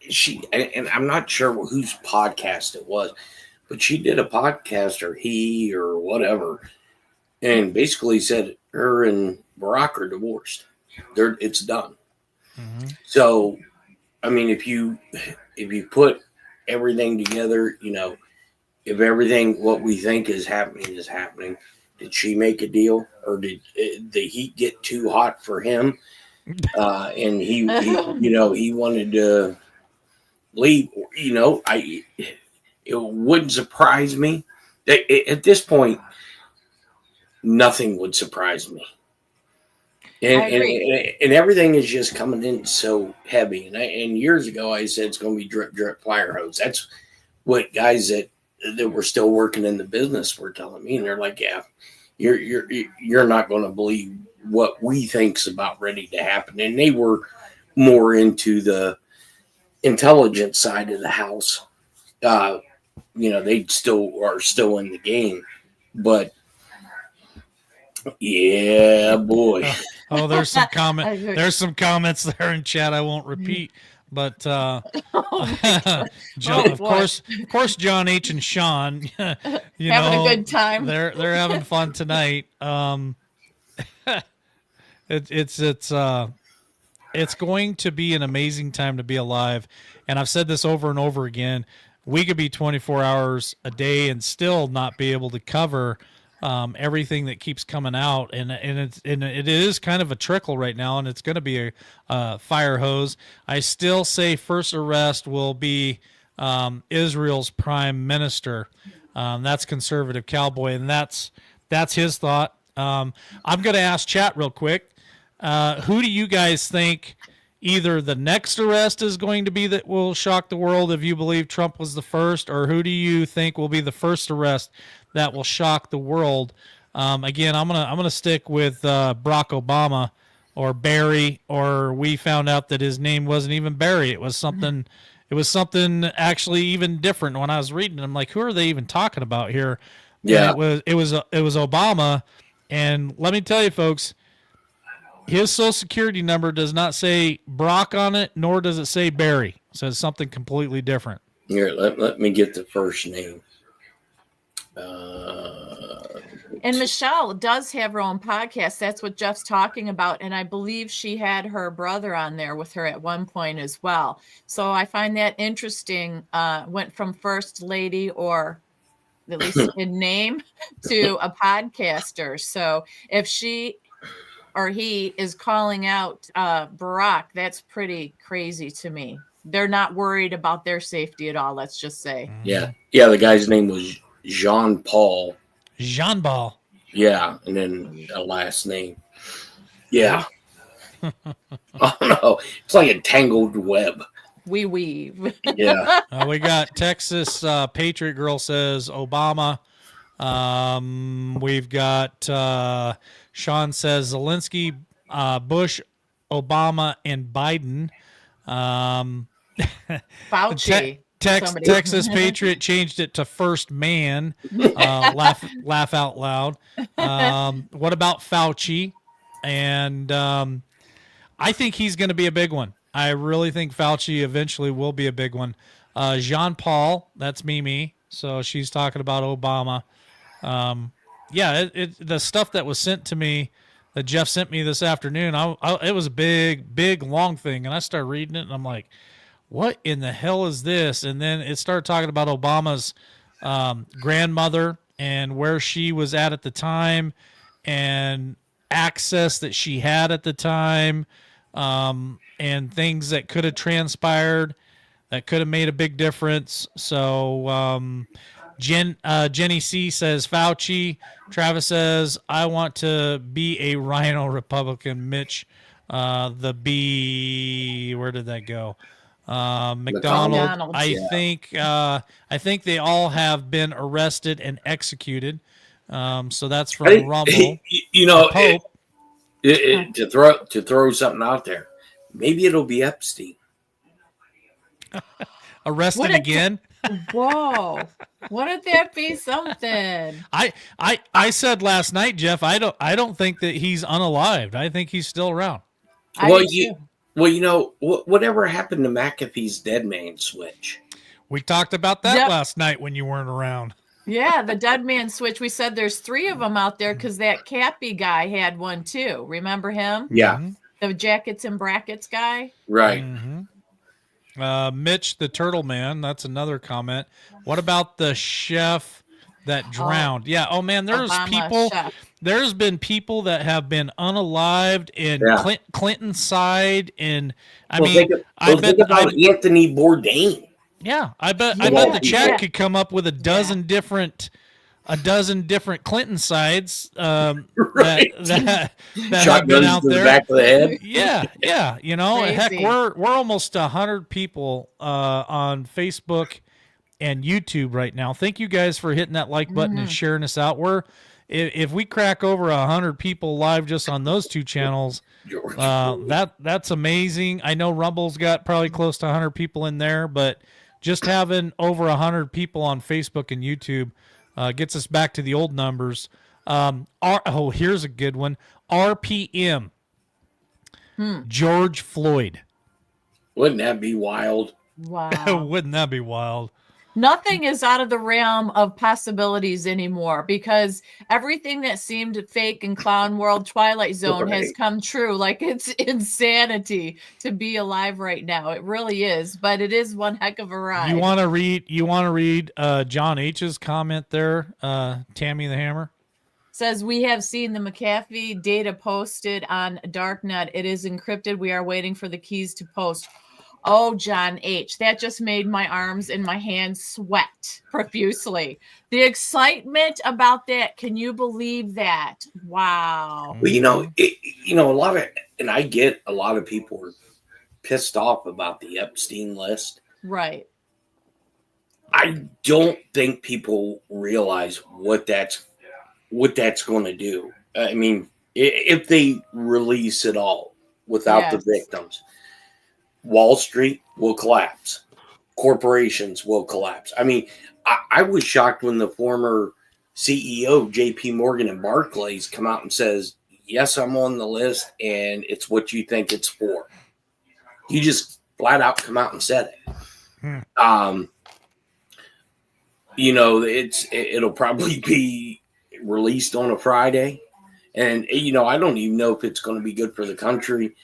[SPEAKER 4] She and I'm not sure whose podcast it was, but she did a podcast, or he or whatever, and basically said her and Barack are divorced. It's done.
[SPEAKER 1] Mm-hmm.
[SPEAKER 4] So, I mean, if you put everything together, if everything what we think is happening, did she make a deal, or did the heat get too hot for him? And he wanted to leave. It wouldn't surprise me. At this point, nothing would surprise me. And everything is just coming in so heavy. And years ago, I said it's going to be drip, drip, fire hose. That's what guys that were still working in the business were telling me. And they're like, yeah, you're not going to believe what we think's about ready to happen. And they were more into the intelligence side of the house. They are still in the game, but yeah, boy.
[SPEAKER 1] Oh, there's some comment. There's some comments there in chat I won't repeat, but John, of course, John H. and Sean, having
[SPEAKER 3] a good time.
[SPEAKER 1] They're having fun tonight. It's going to be an amazing time to be alive, and I've said this over and over again. We could be 24 hours a day and still not be able to cover everything that keeps coming out, and it is kind of a trickle right now, and it's going to be a fire hose. I still say first arrest will be Israel's prime minister. That's conservative cowboy, and that's his thought. I'm going to ask chat real quick. Who do you guys think either the next arrest is going to be that will shock the world, if you believe Trump was the first, or who do you think will be the first arrest that will shock the world? Again, I'm gonna stick with Barack Obama, or Barry, or we found out that his name wasn't even Barry. It was something. It was something actually even different. When I was reading, I'm like, who are they even talking about here?
[SPEAKER 4] Yeah,
[SPEAKER 1] and it was Obama. And let me tell you, folks, his social security number does not say Brock on it, nor does it say Barry. It says something completely different.
[SPEAKER 4] Here, let me get the first name.
[SPEAKER 3] And Michelle does have her own podcast. That's what Jeff's talking about. And I believe she had her brother on there with her at one point as well. So I find that interesting. Went from first lady, or at least in name, to a podcaster. So if she or he is calling out Barack, that's pretty crazy to me. They're not worried about their safety at all, let's just say.
[SPEAKER 4] Yeah. The guy's name was Jean Paul.
[SPEAKER 1] Jean Paul.
[SPEAKER 4] Yeah, and then a last name. Yeah. Oh no, it's like a tangled web.
[SPEAKER 3] We weave.
[SPEAKER 4] Yeah.
[SPEAKER 1] We got Texas Patriot Girl says Obama. We've got Sean says Zelensky, Bush, Obama, and Biden.
[SPEAKER 3] Fauci.
[SPEAKER 1] Texas Patriot changed it to first man. Laugh out loud. What about Fauci? And I think he's going to be a big one. I really think Fauci eventually will be a big one. Jean Paul, that's Mimi. So she's talking about Obama. The stuff that was sent to me, that Jeff sent me this afternoon, it was a big, long thing. And I started reading it, and I'm like, what in the hell is this? And then it started talking about Obama's grandmother and where she was at the time, and access that she had at the time, and things that could have transpired that could have made a big difference. So Jenny C says Fauci. Travis says, I want to be a Rhino Republican. Mitch, the B, where did that go? McDonald.
[SPEAKER 3] McDonald's,
[SPEAKER 1] I think they all have been arrested and executed. So that's from
[SPEAKER 4] Hey,
[SPEAKER 1] Rumble.
[SPEAKER 4] You know,
[SPEAKER 1] Pope.
[SPEAKER 4] to throw something out there, maybe it'll be Epstein.
[SPEAKER 1] Arrested again.
[SPEAKER 3] Whoa! Wouldn't that be something?
[SPEAKER 1] I said last night, Jeff. I don't think that he's unalived. I think he's still around.
[SPEAKER 4] You know, whatever happened to McAfee's Dead Man Switch?
[SPEAKER 1] We talked about that last night when you weren't around.
[SPEAKER 3] Yeah, the Dead Man Switch. We said there's 3 of them out there because that Cappy guy had one too. Remember him?
[SPEAKER 4] Yeah.
[SPEAKER 1] Mm-hmm.
[SPEAKER 3] The jackets and brackets guy.
[SPEAKER 4] Right.
[SPEAKER 1] Mm-hmm. Mitch the Turtle Man. That's another comment. What about the chef that drowned? Yeah. Oh man, there's
[SPEAKER 3] Obama
[SPEAKER 1] people.
[SPEAKER 3] chef.
[SPEAKER 1] There's been people that have been unalived in Clinton's side, and I bet
[SPEAKER 4] Anthony Bourdain.
[SPEAKER 1] Yeah, I bet the chat could come up with a dozen different Clinton sides that have been out there.
[SPEAKER 4] Back of the head.
[SPEAKER 1] Yeah. You know,
[SPEAKER 3] Crazy.
[SPEAKER 1] heck, we're almost 100 people on Facebook and YouTube right now. Thank you guys for hitting that like button and sharing us out. If we crack over 100 people live just on those 2 channels, that's amazing. I know Rumble's got probably close to 100 people in there, but just having over 100 people on Facebook and YouTube gets us back to the old numbers. Here's a good one. RPM. George Floyd.
[SPEAKER 4] Wouldn't that be wild?
[SPEAKER 3] Wow.
[SPEAKER 1] Wouldn't that be wild?
[SPEAKER 3] Nothing is out of the realm of possibilities anymore because everything that seemed fake in Clown World Twilight Zone has come true. Like, it's insanity to be alive right now. It really is, but it is one heck of a ride.
[SPEAKER 1] You want to read John H's comment there, Tamie the Hammer?
[SPEAKER 3] Says, we have seen the McAfee data posted on Darknet. It is encrypted. We are waiting for the keys to post. Oh, John H., that just made my arms and my hands sweat profusely. The excitement about that, can you believe that? Wow.
[SPEAKER 4] Well, I get a lot of people are pissed off about the Epstein list.
[SPEAKER 3] Right.
[SPEAKER 4] I don't think people realize what that's going to do. I mean, if they release it all without the victims, Wall Street will collapse. Corporations will collapse. I mean, I was shocked when the former CEO, JP Morgan and Barclays, come out and says, yes, I'm on the list and it's what you think it's for. He just flat out come out and said it. It'll probably be released on a Friday. And, I don't even know if it's going to be good for the country.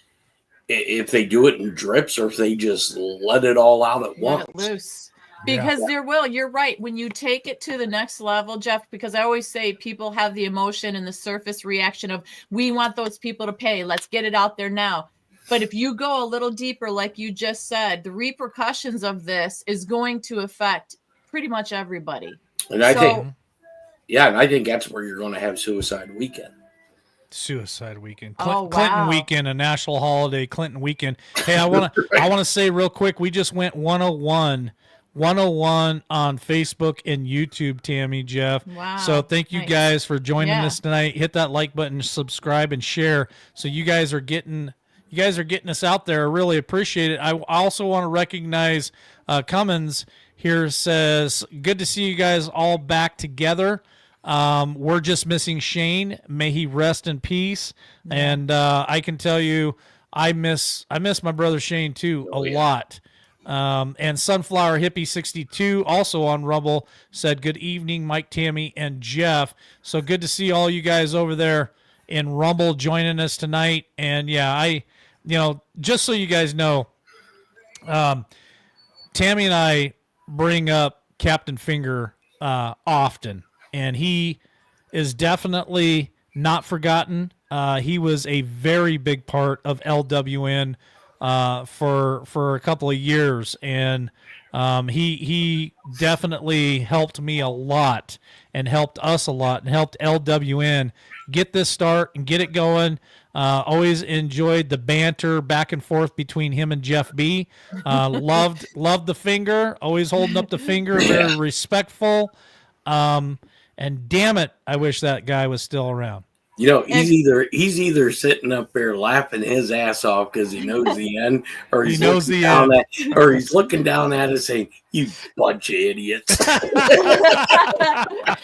[SPEAKER 4] If they do it in drips or if they just let it all out at once.
[SPEAKER 3] Let it loose. Because there will. You're right. When you take it to the next level, Jeff, because I always say people have the emotion and the surface reaction of, we want those people to pay. Let's get it out there now. But if you go a little deeper, like you just said, the repercussions of this is going to affect pretty much everybody.
[SPEAKER 4] And I think that's where you're going to have Suicide Weekend.
[SPEAKER 1] Suicide Weekend,
[SPEAKER 3] Clinton
[SPEAKER 1] Weekend, a national holiday, Clinton Weekend. Hey, I want to say real quick, we just went 101 on Facebook and YouTube, Tamie, Jeff.
[SPEAKER 3] Wow.
[SPEAKER 1] So thank you guys for joining us tonight. Hit that like button, subscribe, and share. So you guys are getting us out there. I really appreciate it. I also want to recognize Cummins here says, good to see you guys all back together. We're just missing Shane. May he rest in peace. And I can tell you, I miss my brother Shane too a lot. And Sunflower Hippie 62 also on Rumble said, good evening, Mike, Tamie, and Jeff. So good to see all you guys over there in Rumble joining us tonight. And just so you guys know, Tamie and I bring up Captain Finger often. And he is definitely not forgotten. He was a very big part of LWN for a couple of years, and he definitely helped me a lot and helped us a lot and helped LWN get this start and get it going. Always enjoyed the banter back and forth between him and Jeff B. Loved the finger. Always holding up the finger. Very respectful. And damn it, I wish that guy was still around.
[SPEAKER 4] You know, he's either sitting up there laughing his ass off because he knows the end, or he's looking down at us saying, "You bunch of idiots."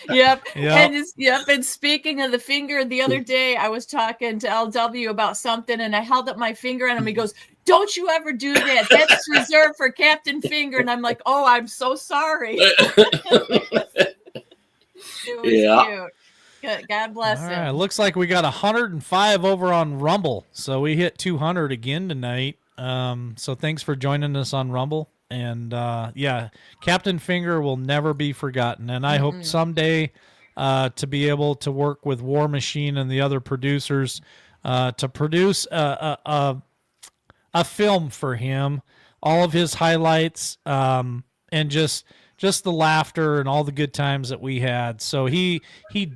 [SPEAKER 3] Yep. And speaking of the finger, the other day I was talking to LW about something, and I held up my finger at him. He goes, "Don't you ever do that? That's reserved for Captain Finger." And I'm like, "Oh, I'm so sorry." It was cute. Good. God bless him.
[SPEAKER 1] Right, looks like we got 105 over on Rumble, so we hit 200 again tonight. So thanks for joining us on Rumble. And Captain Finger will never be forgotten. And I hope someday to be able to work with War Machine and the other producers to produce a film for him, all of his highlights, and just the laughter and all the good times that we had. So he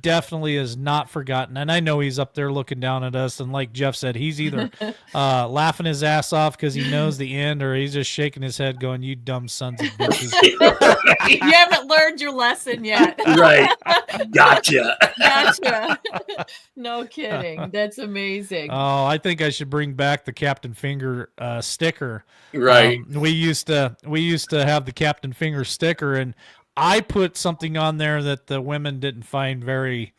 [SPEAKER 1] definitely is not forgotten. And I know he's up there looking down at us. And like Jeff said, he's either laughing his ass off because he knows the end, or he's just shaking his head going, "You dumb sons of bitches."
[SPEAKER 3] You haven't learned your lesson yet.
[SPEAKER 4] Right. Gotcha.
[SPEAKER 3] No kidding. That's amazing.
[SPEAKER 1] Oh, I think I should bring back the Captain Finger sticker.
[SPEAKER 4] Right.
[SPEAKER 1] We used to have the Captain Finger sticker, and I put something on there that the women didn't find very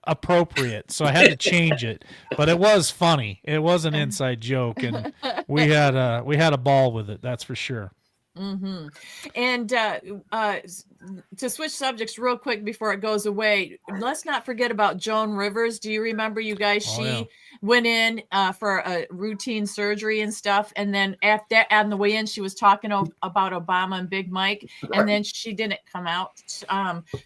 [SPEAKER 1] appropriate, so I had to change it. But it was funny. It was an inside joke, and we had a ball with it. That's for sure.
[SPEAKER 3] Mm-hmm. And to switch subjects real quick before it goes away, let's not forget about Joan Rivers. Do you remember, you guys? She went in for a routine surgery and stuff, and then on the way in, she was talking about Obama and Big Mike, and then she didn't come out.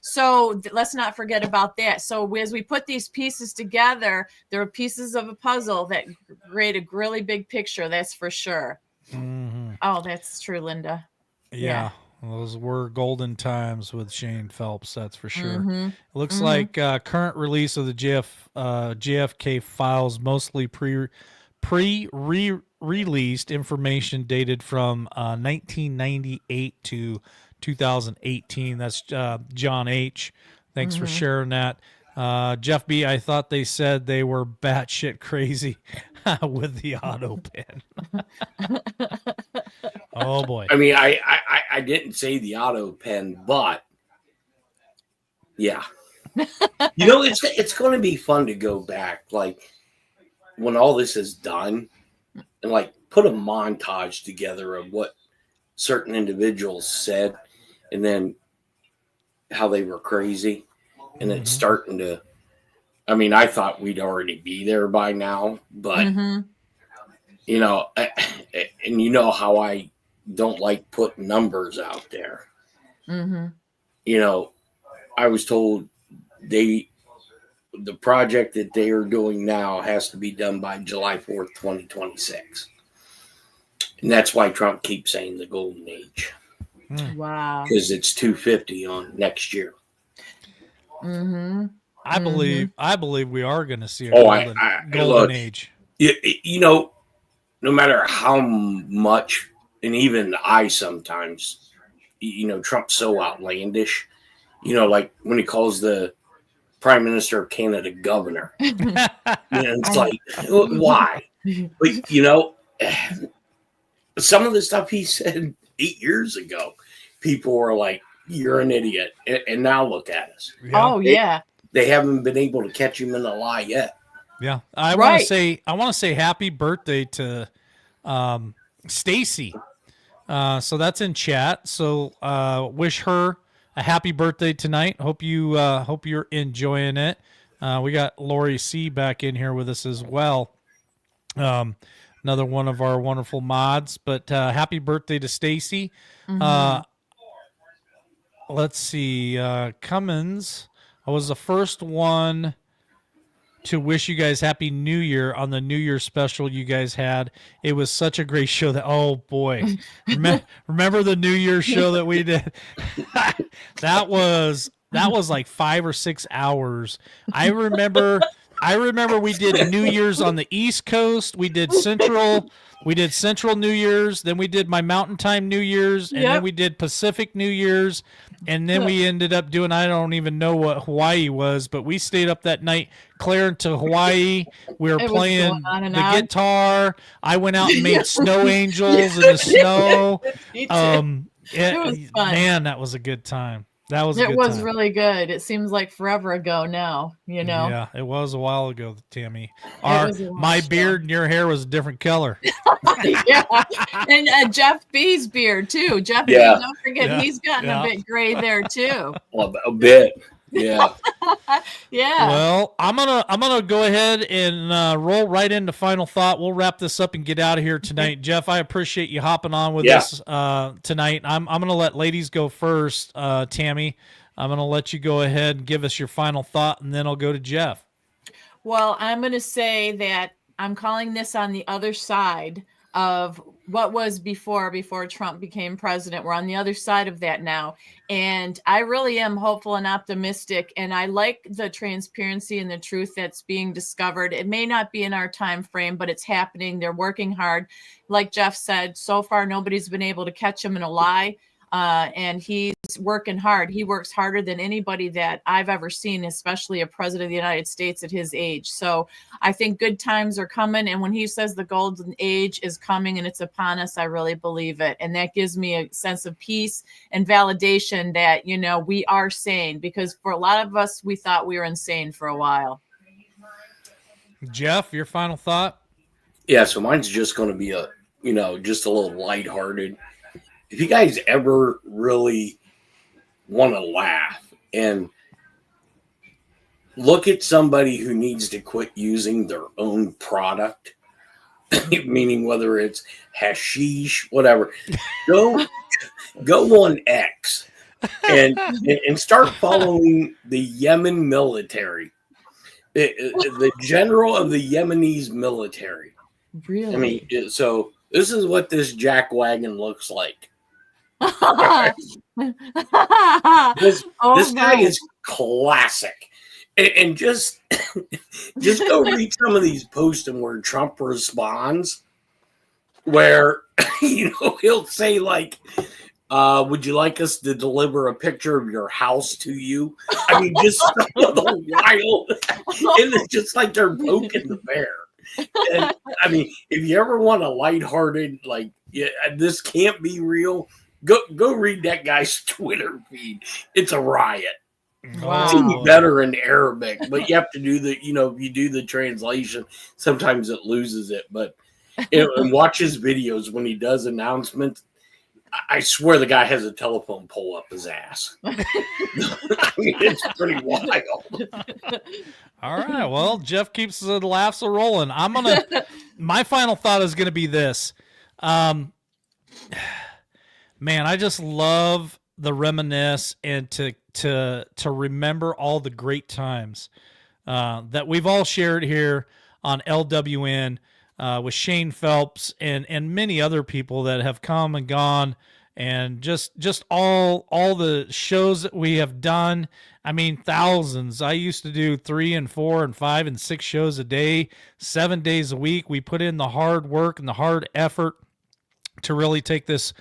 [SPEAKER 3] So let's not forget about that. So as we put these pieces together, there are pieces of a puzzle that create a really big picture. That's for sure.
[SPEAKER 1] Mm-hmm.
[SPEAKER 3] Oh, that's true, Linda.
[SPEAKER 1] Yeah, those were golden times with Shane Phelps, that's for sure.
[SPEAKER 3] Mm-hmm.
[SPEAKER 1] It looks like current release of the JFK Files, mostly pre-released information dated from 1998 to 2018. That's John H. Thanks for sharing that. Jeff B., I thought they said they were batshit crazy with the auto pen. Oh boy.
[SPEAKER 4] I mean, I didn't say the auto pen, but yeah. You know, it's going to be fun to go back, like when all this is done, and like put a montage together of what certain individuals said, and then how they were crazy, and it's starting to. I mean, I thought we'd already be there by now, but you know, and you know how I don't like putting numbers out there. You know, I was told the project that they are doing now has to be done by July 4th, 2026. And that's why Trump keeps saying the golden age.
[SPEAKER 3] Wow.
[SPEAKER 4] Because it's 250 on next year.
[SPEAKER 1] I believe we are going to see a golden age.
[SPEAKER 4] You know, no matter how much, and even I sometimes, you know, Trump's so outlandish. You know, like when he calls the Prime Minister of Canada governor. You know, it's like, why? But, you know, some of the stuff he said 8 years ago, people were like, "You're an idiot." And now look at us. They haven't been able to catch him in a lie yet.
[SPEAKER 1] Yeah. I want to say happy birthday to Stacy. So that's in chat. So wish her a happy birthday tonight. Hope you're enjoying it. We got Lori C back in here with us as well. Another one of our wonderful mods, but happy birthday to Stacy. Let's see. Cummins, I was the first one to wish you guys happy New Year on the New Year special you guys had. It was such a great show that, oh boy, remember the New Year show that we did? that was like 5 or 6 hours. I remember I remember we did New Year's on the East Coast. We did Central New Year's. Then we did my Mountain Time New Year's, and then we did Pacific New Year's, and then we ended up doing, I don't even know what Hawaii was, but we stayed up that night clearing to Hawaii. We were playing the guitar. I went out and made snow angels in the snow.
[SPEAKER 3] It was fun.
[SPEAKER 1] Man, that was a good time. That was
[SPEAKER 3] really good. It seems like forever ago now, you know.
[SPEAKER 1] Yeah, it was a while ago, Tammy. My beard and your hair was a different color.
[SPEAKER 3] Yeah, and Jeff B's beard too. Jeff B, don't forget, he's gotten a bit gray there too.
[SPEAKER 4] A bit. Yeah.
[SPEAKER 3] Yeah.
[SPEAKER 1] Well, I'm gonna go ahead and roll right into final thought. We'll wrap this up and get out of here tonight. Jeff, I appreciate you hopping on with us tonight. I'm gonna let ladies go first. Tammy, I'm gonna let you go ahead and give us your final thought, and then I'll go to Jeff.
[SPEAKER 3] Well, I'm gonna say that I'm calling this on the other side of what was before Trump became president. We're on the other side of that now. And I really am hopeful and optimistic. And I like the transparency and the truth that's being discovered. It may not be in our time frame, but it's happening. They're working hard. Like Jeff said, so far, nobody's been able to catch him in a lie. And he's working hard. He works harder than anybody that I've ever seen, especially a president of the United States at his age. So I think good times are coming. And when he says the golden age is coming and it's upon us, I really believe it. And that gives me a sense of peace and validation that, you know, we are sane, because for a lot of us, we thought we were insane for a while.
[SPEAKER 1] Jeff, your final thought?
[SPEAKER 4] Yeah, so mine's just going to be just a little lighthearted. If you guys ever really want to laugh and look at somebody who needs to quit using their own product, meaning whether it's hashish, whatever, go on X and start following the Yemen military, the general of the Yemenis military.
[SPEAKER 3] Really?
[SPEAKER 4] I mean, so this is what this jackwagon looks like. This guy is classic, and just go read some of these posts and where Trump responds, where he'll say like, would you like us to deliver a picture of your house to you? I mean, just some of the wild, and it's just like they're poking the bear. And I mean, if you ever want a lighthearted, like, this can't be real, go read that guy's Twitter feed. It's a riot.
[SPEAKER 3] Wow.
[SPEAKER 4] It's even better in Arabic, but you have to do if you do the translation, sometimes it loses it. But and watch his videos when he does announcements. I swear the guy has a telephone pole up his ass. I mean, it's pretty wild.
[SPEAKER 1] All right. Well, Jeff keeps the laughs a rolling. My final thought is gonna be this. Man, I just love the reminisce and to remember all the great times that we've all shared here on LWN with Shane Phelps and many other people that have come and gone, and just all the shows that we have done. I mean, thousands. I used to do 3 and 4 and 5 and 6 shows a day, 7 days a week. We put in the hard work and the hard effort to really take this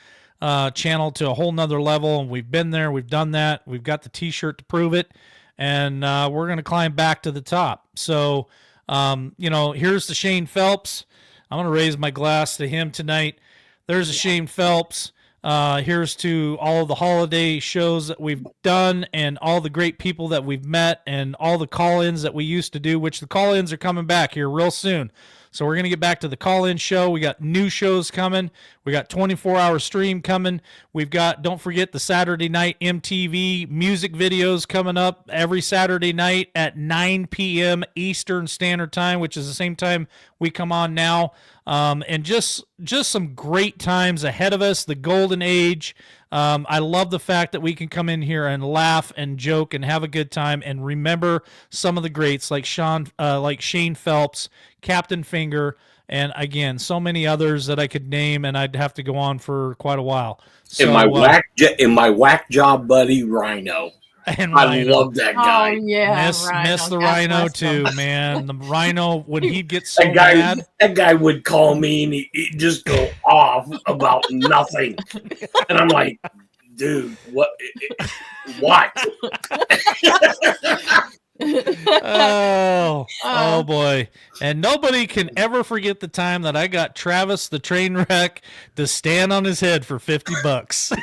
[SPEAKER 1] channel to a whole nother level, and we've been there, we've done that, we've got the t-shirt to prove it, and we're going to climb back to the top. So here's the Shane Phelps. I'm going to raise my glass to him tonight. There's a Shane Phelps. Here's to all of the holiday shows that we've done and all the great people that we've met and all the call-ins that we used to do, which the call-ins are coming back here real soon. So we're going to get back to the call-in show. We got new shows coming. We got 24-hour stream coming. We've got, don't forget, the Saturday night MTV music videos coming up every Saturday night at 9 p.m. Eastern Standard Time, which is the same time we come on now. And just some great times ahead of us, the golden age. I love the fact that we can come in here and laugh and joke and have a good time and remember some of the greats like Shane Phelps, Captain Finger, and again, so many others that I could name, and I'd have to go on for quite a while. So,
[SPEAKER 4] and my whack job buddy Rhino.
[SPEAKER 1] And
[SPEAKER 4] I
[SPEAKER 1] Rhino.
[SPEAKER 4] love that guy.
[SPEAKER 3] Oh yeah,
[SPEAKER 1] Miss the
[SPEAKER 3] God
[SPEAKER 1] Rhino
[SPEAKER 3] bless him.
[SPEAKER 1] too, man. The Rhino, when he'd get so
[SPEAKER 4] That
[SPEAKER 1] mad.
[SPEAKER 4] guy would call me and he'd just go off about nothing. And I'm like, dude, what?
[SPEAKER 1] Oh boy. And nobody can ever forget the time that I got Travis the train wreck to stand on his head for $50.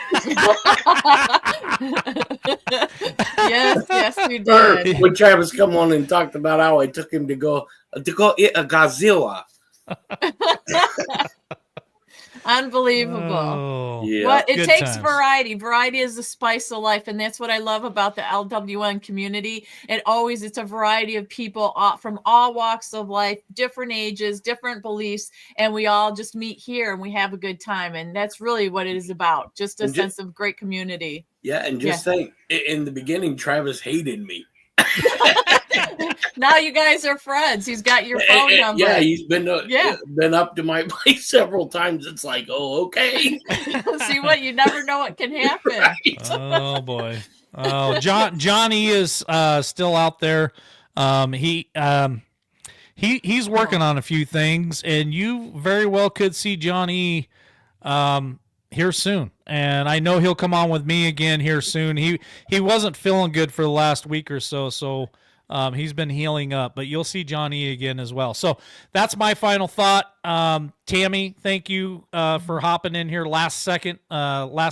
[SPEAKER 3] Yes, you did.
[SPEAKER 4] When Travis come on and talked about how I took him to go eat a Godzilla.
[SPEAKER 3] Unbelievable.
[SPEAKER 1] Oh,
[SPEAKER 4] Yeah.
[SPEAKER 3] Well, it
[SPEAKER 1] Good
[SPEAKER 3] takes
[SPEAKER 1] times.
[SPEAKER 3] variety. Variety is the spice of life, and that's what I love about the LWN community. It's a variety of people from all walks of life, different ages, different beliefs, and we all just meet here and we have a good time, and that's really what it is about. Just a sense of great community.
[SPEAKER 4] Yeah, and just think, in the beginning, Travis hated me.
[SPEAKER 3] Now you guys are friends. He's got your phone number.
[SPEAKER 4] Yeah, he's been up to my place several times. It's like, oh, okay.
[SPEAKER 3] See what? You never know what can happen.
[SPEAKER 4] Right.
[SPEAKER 1] Oh boy. Oh, Johnny is still out there. He's working on a few things, and you very well could see Johnny here soon. And I know he'll come on with me again here soon. He wasn't feeling good for the last week or so he's been healing up, but you'll see Johnny again as well. So that's my final thought. Tamie, thank you for hopping in here last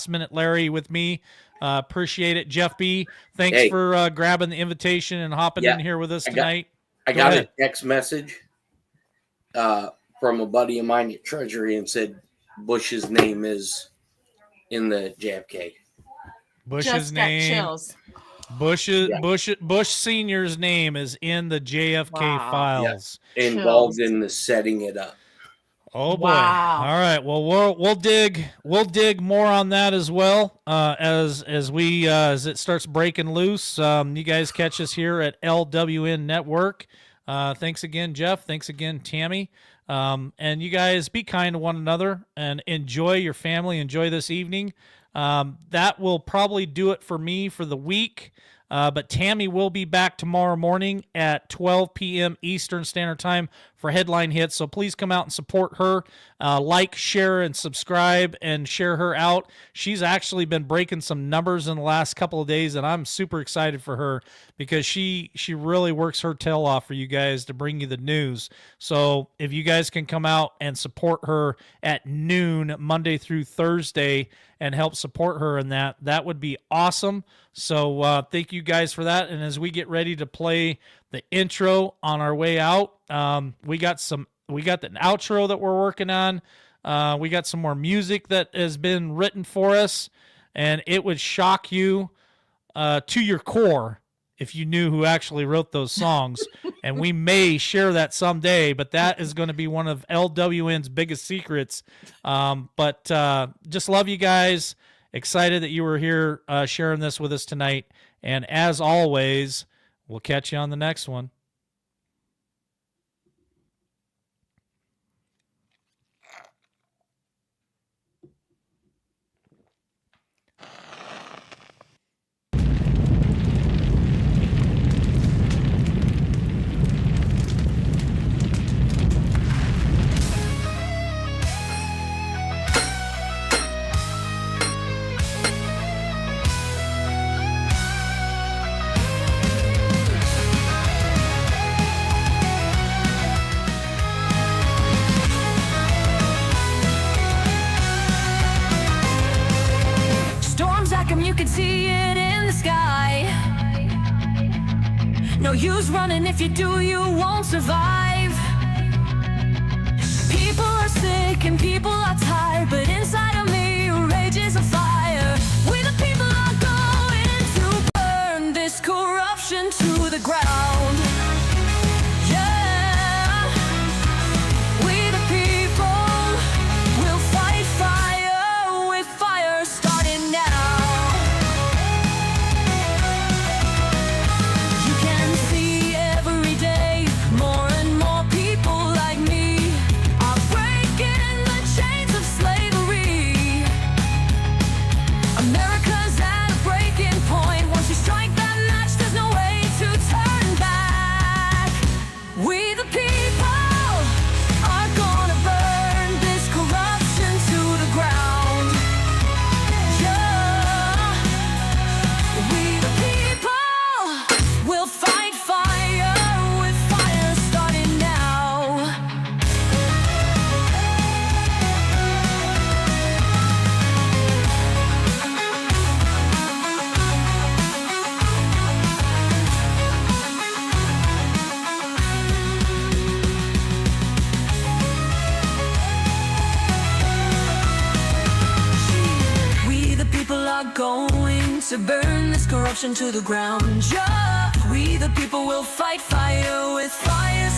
[SPEAKER 1] minute Larry with me. Appreciate it. Jeff B, thanks for grabbing the invitation and hopping in here with us tonight.
[SPEAKER 4] I got a text message from a buddy of mine at Treasury and said Bush's name is in the JFK.
[SPEAKER 1] Bush's name.
[SPEAKER 3] Chills.
[SPEAKER 1] Bush Senior's name is in the JFK Files.
[SPEAKER 4] Yeah. Involved in the setting it up.
[SPEAKER 1] Oh boy! Wow. All right. Well, we'll dig more on that as well as it starts breaking loose. You guys catch us here at LWN Network. Thanks again, Jeff. Thanks again, Tamie. And you guys be kind to one another and enjoy your family. Enjoy this evening. That will probably do it for me for the week. But Tamie will be back tomorrow morning at 12 p.m. Eastern Standard Time for Headline Hits. So please come out and support her. Like, share, and subscribe and share her out. She's actually been breaking some numbers in the last couple of days, and I'm super excited for her because she really works her tail off for you guys to bring you the news. So if you guys can come out and support her at noon, Monday through Thursday, and help support her in that would be awesome. So thank you guys for that. And as we get ready to play the intro on our way out, we got the outro that we're working on. We got some more music that has been written for us, and it would shock you to your core if you knew who actually wrote those songs. And we may share that someday, but that is going to be one of LWN's biggest secrets. But just love you guys. Excited that you were here sharing this with us tonight. And as always, we'll catch you on the next one.
[SPEAKER 2] You can see it in the sky. No use running, if you do, you won't survive. People are sick and people are tired, but inside of me rages a fire. We the people are going to burn this corruption to the ground. Yeah, we the people will fight fire with fire starting now. Chains of begins to burn this corruption to the ground. Yeah, we the people will fight fire with fire